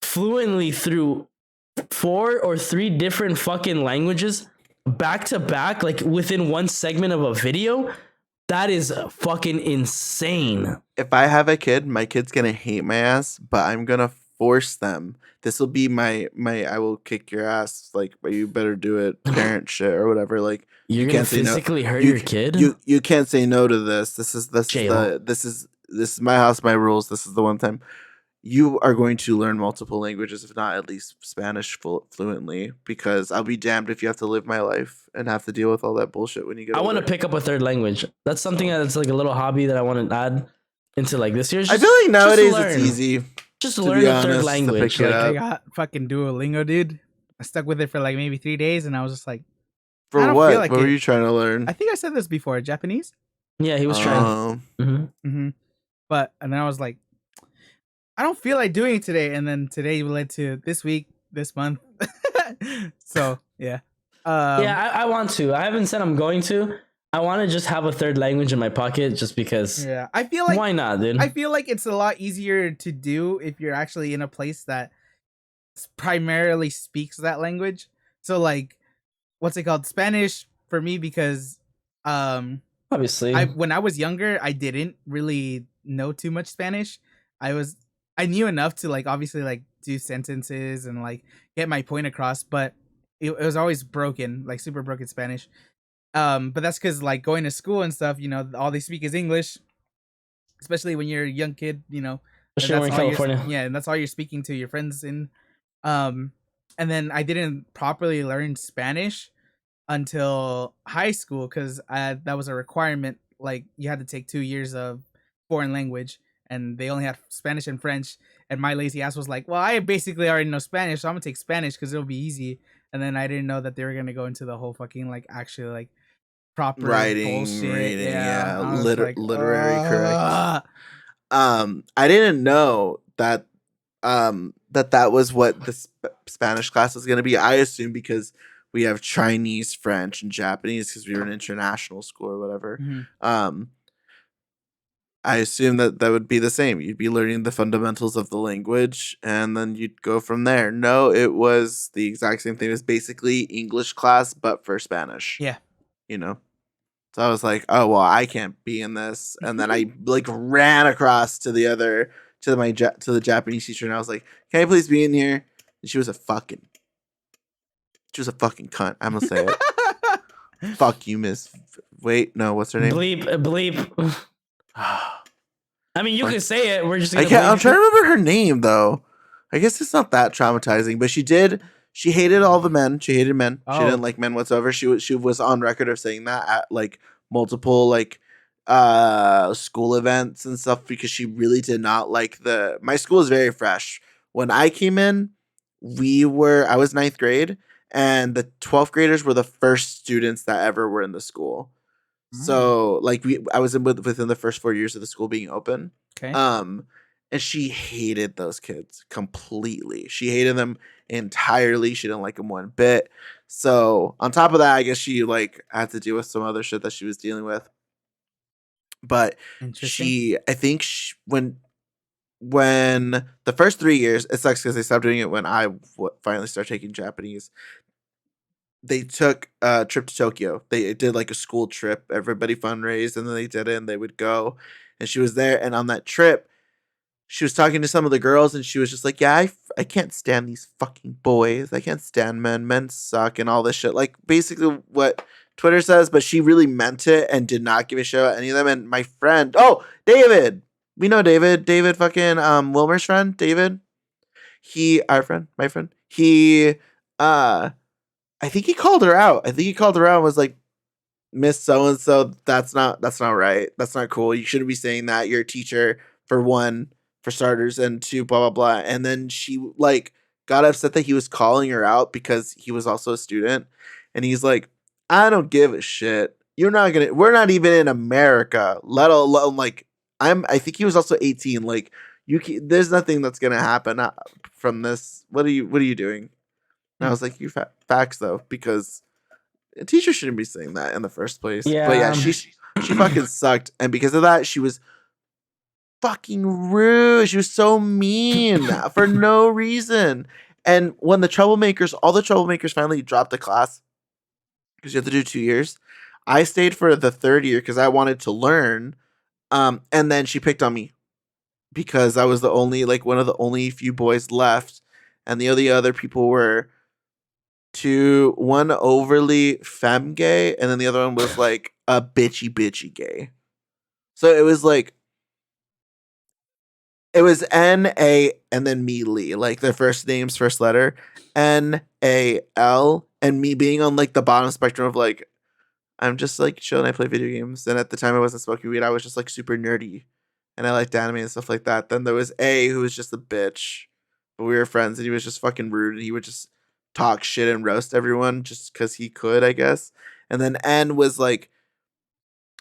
fluently through 4 or 3 different fucking languages back to back, like within one segment of a video, that is fucking insane. If I have a kid, my kid's gonna hate my ass, but I'm gonna force them. This will be my I will kick your ass, like, but you better do it, parent shit or whatever. Like you can't physically hurt your kid. You can't say no to this. This is my house, my rules. This is the one time you are going to learn multiple languages, if not at least Spanish fluently, because I'll be damned if you have to live my life and have to deal with all that bullshit when you get. I want to pick up a third language. That's something that's like a little hobby that I want to add into like this year's. I feel like nowadays it's easy. Just to To learn be a third honest, to language. pick it Like, up. I got fucking Duolingo, dude. I stuck with it for like maybe 3 days, and I was just like, I For don't what? feel like What were it. you trying to learn? I think I said this before. Japanese. yeah, he was trying. Mhm. Mm-hmm. But and then I was like, I don't feel like doing it today, and then today led to this week, this month. So yeah. Yeah, I want to. I haven't said I'm going to. I want to just have a third language in my pocket just because. Yeah. I feel like Why not, dude? I feel like it's a lot easier to do if you're actually in a place that primarily speaks that language. So like, what's it called? Spanish for me because Obviously. when I was younger, I didn't really know too much Spanish. I knew enough to like obviously like do sentences and like get my point across, but it was always broken, like super broken Spanish. But that's because like going to school and stuff, all they speak is English, especially when you're a young kid, and Especially when we're in California. and that's all you're speaking to your friends in. Um, and then I didn't properly learn Spanish until high school because that was a requirement. Like you had to take 2 years of foreign language, and they only had Spanish and French. And my lazy ass was like, "Well, I basically already know Spanish, so I'm gonna take Spanish because it'll be easy." And then I didn't know that they were gonna go into the whole fucking like actually like proper Writing, bullshit. reading, Yeah, yeah, I was like, literary correct. "Ugh." I didn't know that that was what the Spanish class was going to be. I assumed because we have Chinese, French, and Japanese because we were an international school or whatever. Mhm. I assumed that would be the same. You'd be learning the fundamentals of the language, and then you'd go from there. No, it was the exact same thing. It was basically English class, but for Spanish. Yeah. So I was like, oh well, I can't be in this. And then I like ran across to the other to the Japanese teacher, and I was like, can I please be in here? And she was a fucking cunt. I'm gonna say it. Fuck you, Miss. Wait, no, what's her name? Bleep. I mean, you Fuck. can say it. We're just. I Gonna can't. I'm bleep. trying to remember her name though. I guess it's not that traumatizing, but she did. She hated all the men. She hated men. She Oh. didn't like men whatsoever. She was on record of saying that at like multiple like school events and stuff because she really did not like my school is very fresh. When I came in, I was ninth grade, and the 12th graders were the first students that ever were in the school. So like I was within the first 4 years of the school being open. Okay. And she hated those kids completely. She hated them entirely. She didn't like them one bit. So on top of that, I guess she like had to deal with some other shit that she was dealing with. But Interesting. I think when the first 3 years, it sucks because they stopped doing it when I finally started taking Japanese. They took a trip to Tokyo. They did like a school trip. Everybody fundraised, and then they did it, and they would go. And she was there. And on that trip, she was talking to some of the girls, and she was just like, yeah, I can't stand these fucking boys. I can't stand men. Men suck and all this shit. Like, basically what Twitter says, but she really meant it and did not give a shit about any of them. And my friend, David. We know David. David fucking Wilmer's friend, David. My friend. I think he called her out. And was like, Miss So-and-so, that's not right. That's not cool. You shouldn't be saying that. You're a teacher, for one, for starters, and two, blah, blah, blah. And then she like got upset that he was calling her out because he was also a student. And he's like, I don't give a shit. We're not even in America, let alone like, I think he was also 18. Like there's nothing that's going to happen from this. What are you doing? And I was like, you facts though, because a teacher shouldn't be saying that in the first place. Yeah. But yeah, she fucking sucked, and because of that, she was fucking rude. She was so mean for no reason. And when all the troublemakers finally dropped the class, because you have to do 2 years, I stayed for the third year because I wanted to learn. And then she picked on me because I was one of the only few boys left, and the other people were one overly femme gay, and then the other one was like a bitchy gay. So it was like, it was N-A and then me, Lee, like their first names, first letter, N-A-L, and me being on like the bottom spectrum of like, I'm just like chill and I play video games. And at the time I wasn't smoking weed, I was just like super nerdy and I liked anime and stuff like that. Then there was A, who was just a bitch, but we were friends, and he was just fucking rude, and he would just talk shit and roast everyone just because he could, I guess. And then N was like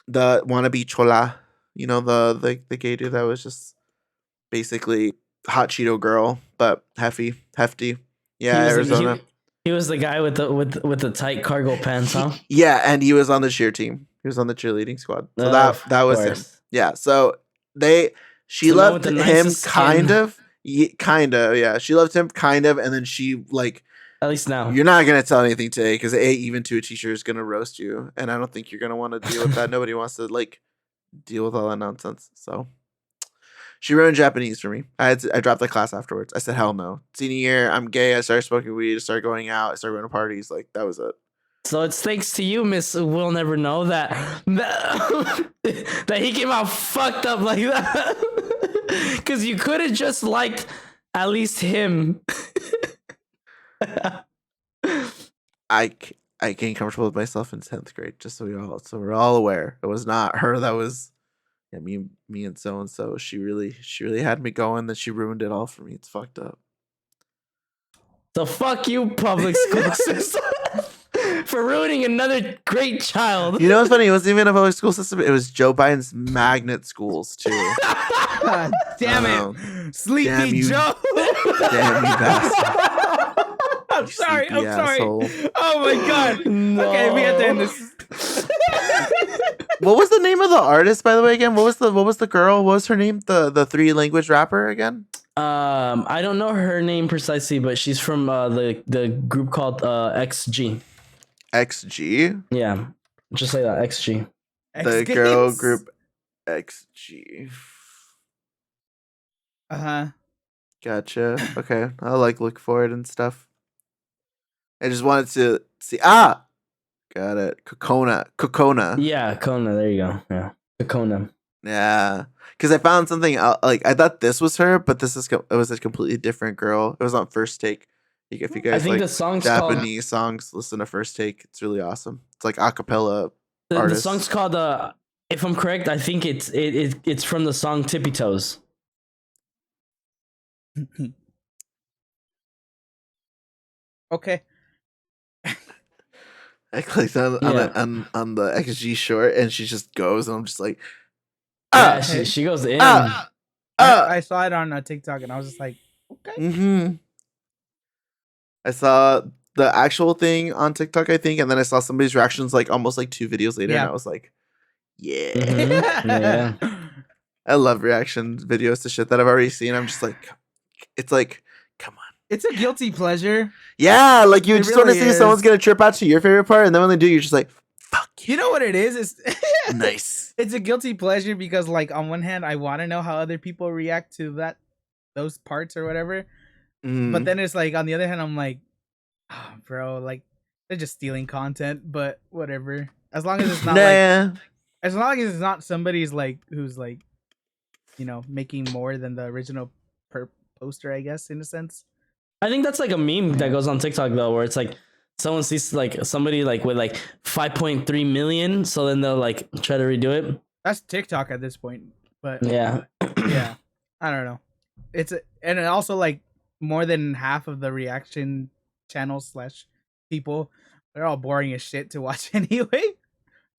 the wannabe chola, you know, the gay dude that was just basically hot Cheeto girl, but hefty. Yeah, Arizona. He was the guy with the tight cargo pants, huh? Yeah, and he was on the cheer team. He was on the cheerleading squad. So that was him. Yeah. So she loved him kind of. Yeah. She loved him kind of, and then she like. At least now. You're not gonna tell anything today because even to a teacher is gonna roast you, and I don't think you're gonna want to deal with that. Nobody wants to like deal with all that nonsense. So she ruined Japanese for me. I dropped the class afterwards. I said, hell no. Senior year, I'm gay. I started smoking weed. I started going out. I started going to parties. Like that was it. So it's thanks to you, Miss. We'll never know that that he came out fucked up like that. Because you could have just liked at least him. I gained comfortable with myself in 10th grade, just so we're all aware. It was not her that was me and so. She really had me going, then she ruined it all for me. It's fucked up. So fuck you, public school system, for ruining another great child. You know what's funny? It wasn't even a public school system. It was Joe Biden's magnet schools too. God damn it, Sleepy Joe. Damn you bastard. I'm sorry. Asshole. Oh my god. No. Okay, we have to end this. What was the name of the artist, by the way, again? What was the girl? What was her name? The 3-language rapper again? I don't know her name precisely, but she's from the group called XG. XG? Yeah. Just say that, XG. The girl group XG. Uh-huh. Gotcha. Okay. I'll look for it and stuff. I just wanted to see. Got it. Cocona. Yeah, Kona. There you go. Yeah, Cocona. Yeah, because I found something out. Like I thought this was her, but it was a completely different girl. It was on First Take. If you guys I think the song's Japanese songs, listen to First Take. It's really awesome. It's like acapella. The song's called. If I'm correct, I think it's from the song Tippy Toes. Okay. I clicked on the XG short, and she just goes, and I'm just like, yeah, she goes in. I saw it on TikTok, and I was just like, okay. Mm-hmm. I saw the actual thing on TikTok, I think, and then I saw somebody's reactions like almost like 2 videos later, and I was like, yeah. Mm-hmm. Yeah. I love reaction videos to shit that I've already seen. I'm just like, it's like, come on. It's a guilty pleasure. Yeah, like you just want to see someone's gonna trip out to your favorite part, and then when they do, you're just like, fuck. You know what it is? It's nice. It's a guilty pleasure because, like, on one hand, I want to know how other people react to those parts or whatever. But then it's like, on the other hand, I'm like, oh, bro, like, they're just stealing content, but whatever. As long as it's not as long as it's not somebody's like who's like, you know, making more than the original poster, I guess, in a sense. I think that's like a meme that goes on TikTok though, where it's like someone sees like somebody like with like 5.3 million, so then they'll like try to redo it. That's TikTok at this point, but yeah, yeah, I don't know. And it also like more than half of the reaction channels / people, they're all boring as shit to watch anyway.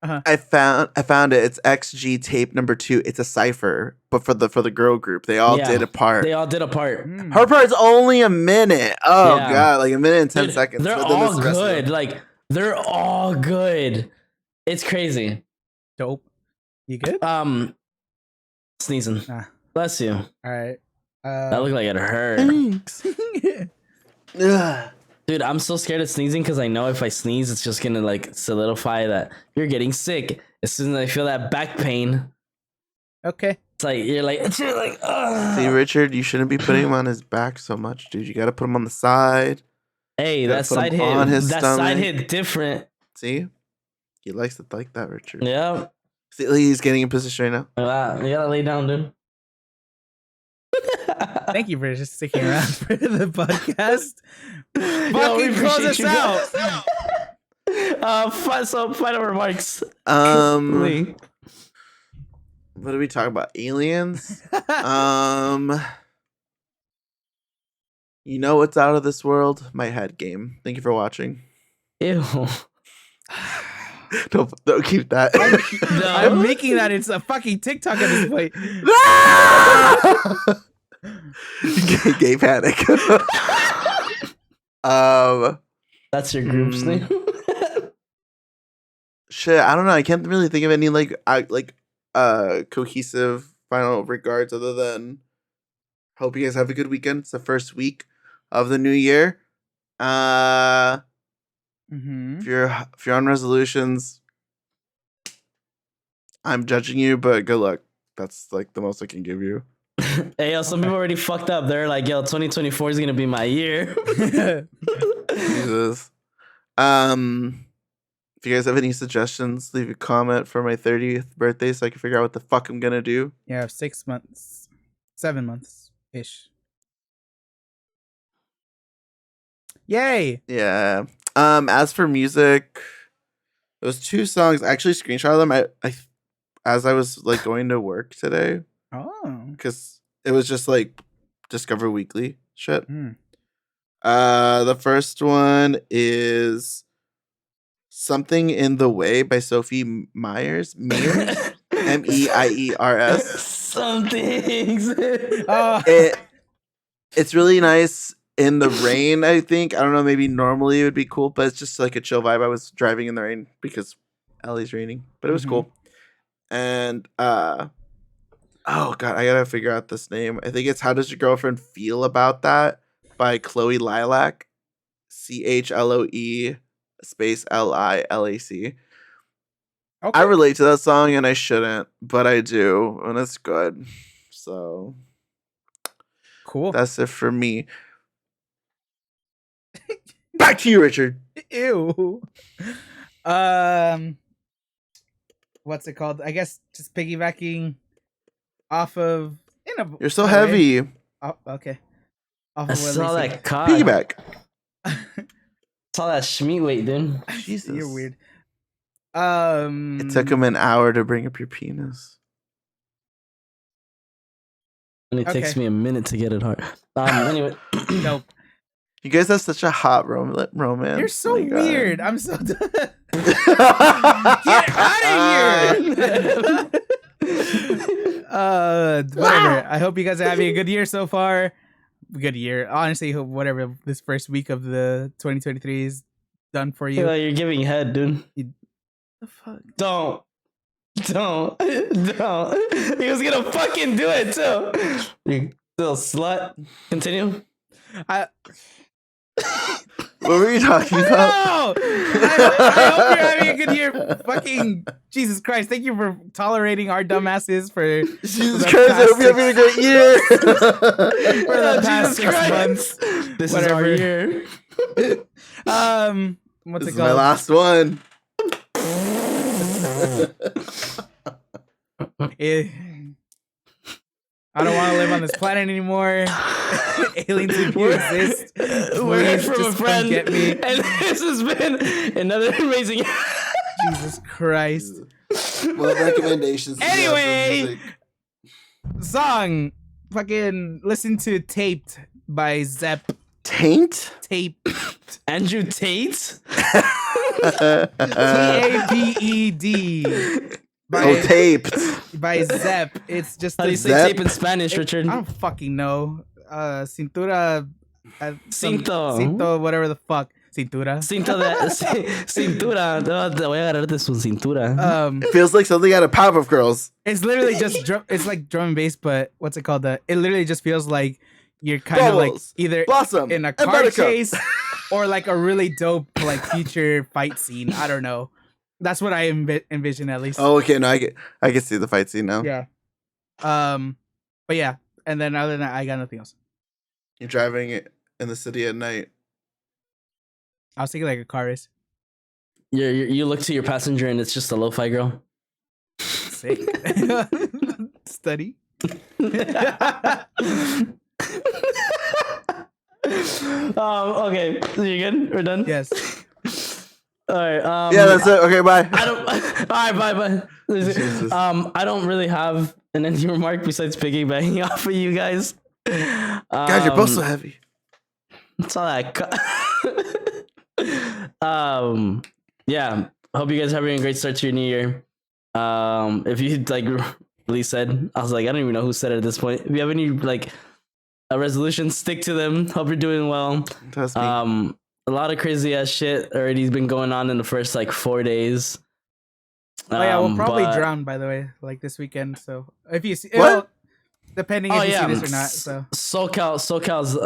Uh-huh. I found it. It's XG tape number 2. It's a cipher, but for the girl group, they all did a part. They all did a part. Her part's only a minute. Oh god, like a minute and 10 seconds. They're all good. Like they're all good. It's crazy. Dope. You good? Sneezing. Bless you. All right. That looked like it hurt. Thanks. Dude, I'm so scared of sneezing because I know if I sneeze, it's just gonna like solidify that you're getting sick. As soon as I feel that back pain, okay, it's like you're like. Ugh. See, Richard, you shouldn't be putting him on his back so much, dude. You got to put him on the side. Hey, that side hit. That side hit different. See, he likes it like that, Richard. Yeah. See, he's getting in position right now. You gotta lay down, dude. Thank you for just sticking around for the podcast. Fucking close us out. So final remarks. What are we talking about? Aliens? You know what's out of this world? My head game. Thank you for watching. Ew. Don't keep that. I'm making that it's a fucking TikTok at this point. Gay panic. That's your group's name. Shit, I don't know. I can't really think of any cohesive final regards other than hope you guys have a good weekend. It's the first week of the new year. If you're on resolutions, I'm judging you, but good luck. That's like the most I can give you. Hey, yo, some people already fucked up. They're like, yo, 2024 is gonna be my year. Jesus. If you guys have any suggestions, leave a comment for my 30th birthday so I can figure out what the fuck I'm gonna do. Yeah, 6 months, 7 months ish. Yay! Yeah. As for music, those 2 songs, I actually screenshot them. I as I was like going to work today. Oh, Because it was just like Discover Weekly shit. Mm. The first one is Something in the Way by Sophie Myers. Meiers. Some things. It's really nice in the rain, I think. I don't know, maybe normally it would be cool, but it's just like a chill vibe. I was driving in the rain because LA's raining, but it was cool. And oh god, I gotta figure out this name. I think it's How Does Your Girlfriend Feel About That by Chloe Lilac. CHLOE space LILAC. okay. I relate to that song and I shouldn't, but I do, and it's good. So Cool. that's it for me. Back to you, Richard. Ew. What's it called? I guess just piggybacking off of. You're so heavy. Oh, okay. Off I of what saw Lacey- that cock. Piggyback. Saw that Schmeat weight, dude. Jesus. You're weird. It took him an hour to bring up your penis. And it takes Okay. me a minute to get it hard. Anyway. Nope. You guys have such a hot romance. You're so Oh my God. weird. I'm so done. Get out of here. Whatever. I hope you guys are having a good year so far. Good year. Honestly, hope whatever this first week of the 2023 is done for you. You're giving head, dude. The fuck? Don't. He was gonna fucking do it too. You little slut. Continue. What were you talking about? No! I hope you're having a good year. Fucking Jesus Christ. Thank you for tolerating our dumbasses for Jesus the Christ, I past hope you're having a great year. for the past Jesus 6 Christ. months. This Whatever. is our year. What's This it is my called? last one. I don't want to live on this planet anymore. Aliens, if you exist, We're please from a just come friend. get me. And this has been another amazing. Jesus Christ. What recommendations? do you have for Anyway. music? Song. Fucking listen to Taped by Zepp. Taint? Tape. Andrew Tate. Taped. Oh, taped. By Zepp. It's just How do you the say Zep? tape in Spanish, Richard? I don't fucking know. Cintura. Cinto. Whatever the fuck. Cintura. Cintura. No, te voy a agarrar de su cintura. It feels like something out of Powerpuff Girls. It's literally just it's like drum and bass, but what's it called? It literally just feels like you're kind of like Bubbles, either Blossom, in a and car Buttercup. chase or like a really dope like future fight scene. I don't know. That's what I envision at least. Oh, okay. No, I can see the fight scene now. Yeah. But yeah, and then other than that, I got nothing else. You're driving it in the city at night. I was thinking like a car race. You look to your passenger and it's just a lo-fi girl. Sick. Study. Okay, you good? We're done. Yes. All right. Yeah, that's it. Okay, bye. I don't. All right, bye. Jesus. I don't really have an ending remark besides piggybacking off of you guys. Guys, you're both so heavy. That's all I. Yeah. Hope you guys are having a great start to your new year. If you like really said, I was like, I don't even know who said it at this point. If you have any like a resolution, stick to them. Hope you're doing well. That's me. A lot of crazy ass shit already been going on in the first like 4 days. Oh yeah, we'll probably but- drown by the way, like this weekend. So if you see, What? well, depending if Oh you yeah, see this or not. So SoCal's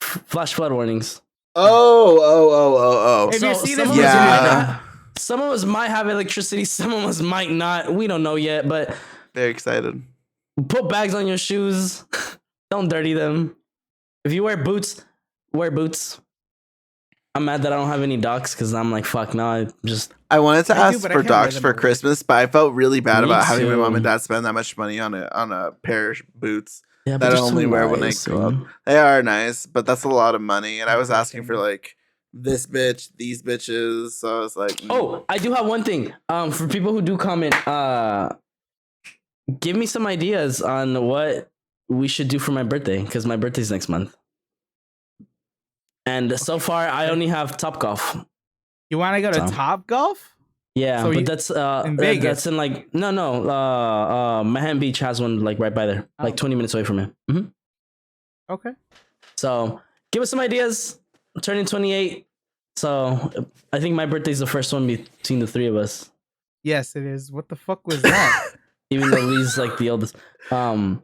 flash flood warnings. Oh. if you see this, some of us Yeah. might not- some of us might have electricity, some of us might not. We don't know yet, but Very excited. put bags on your shoes. Don't dirty them. If you wear boots, wear boots. I'm mad that I don't have any docs because I'm like, fuck, now I just. I wanted to I do, ask but I for can't wear docs them for every day. Christmas, but I felt really bad Me about having my mom too. and dad spend that much money on a pair of boots Yeah, that I they're so only wear when I nice, go out. man. They are nice, but that's a lot of money. And I was asking for like this bitch, these bitches. So I was like, Oh, I do have one thing. For people who do comment, give me some ideas on what we should do for my birthday because my birthday's next month. And so far, I only have Top Golf. you want to go to So. Top Golf? Yeah, So but you- that's in Vegas? that's in like no. Manhattan Beach has one like right by there, like Oh. 20 minutes away from me. Mm-hmm. Okay. So give us some ideas. I'm turning 28, so I think my birthday's the first one between the three of us. Yes, it is. What the fuck was that? Even though Lee's like the oldest. Song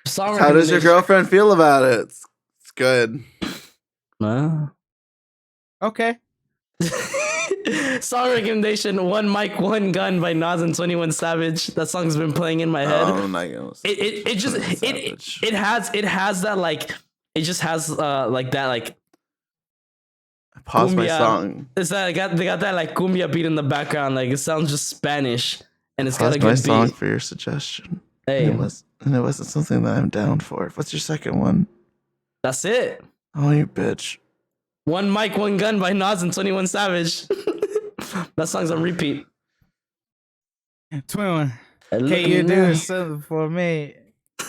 how does your recommendation- girlfriend feel about it? It's good. Huh? Okay. Song recommendation: One Mic, One Gun by Nas and 21 Savage. That song's been playing in my head. Oh my goodness. It just Savage. it has that like it just has like that like I paused my cumbia. song. It's that they got that like cumbia beat in the background, like it sounds just Spanish and it's got a Paused my good song beat. for your suggestion. Hey, And it wasn't something that I'm down for. What's your second one? that's it. Oh, you bitch. One Mic, One Gun by Nas and 21 Savage. That song's on repeat. Twin, Look can you at do me. something for me?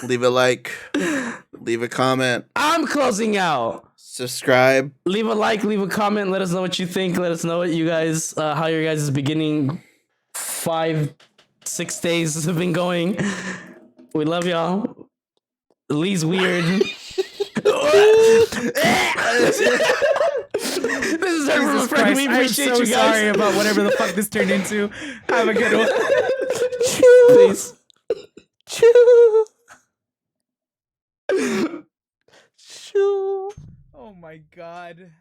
Leave a like. Leave a comment. I'm closing out. Subscribe. Leave a like, leave a comment. Let us know what you think. Let us know what you guys, how your guys' beginning 5-6 days have been going. We love y'all. Lee's weird. This is Herbert Jesus Frank. Christ, We I'm appreciate so you guys. sorry about whatever the fuck this turned into. Have a good one. Peace. Choo. Choo. Oh my god.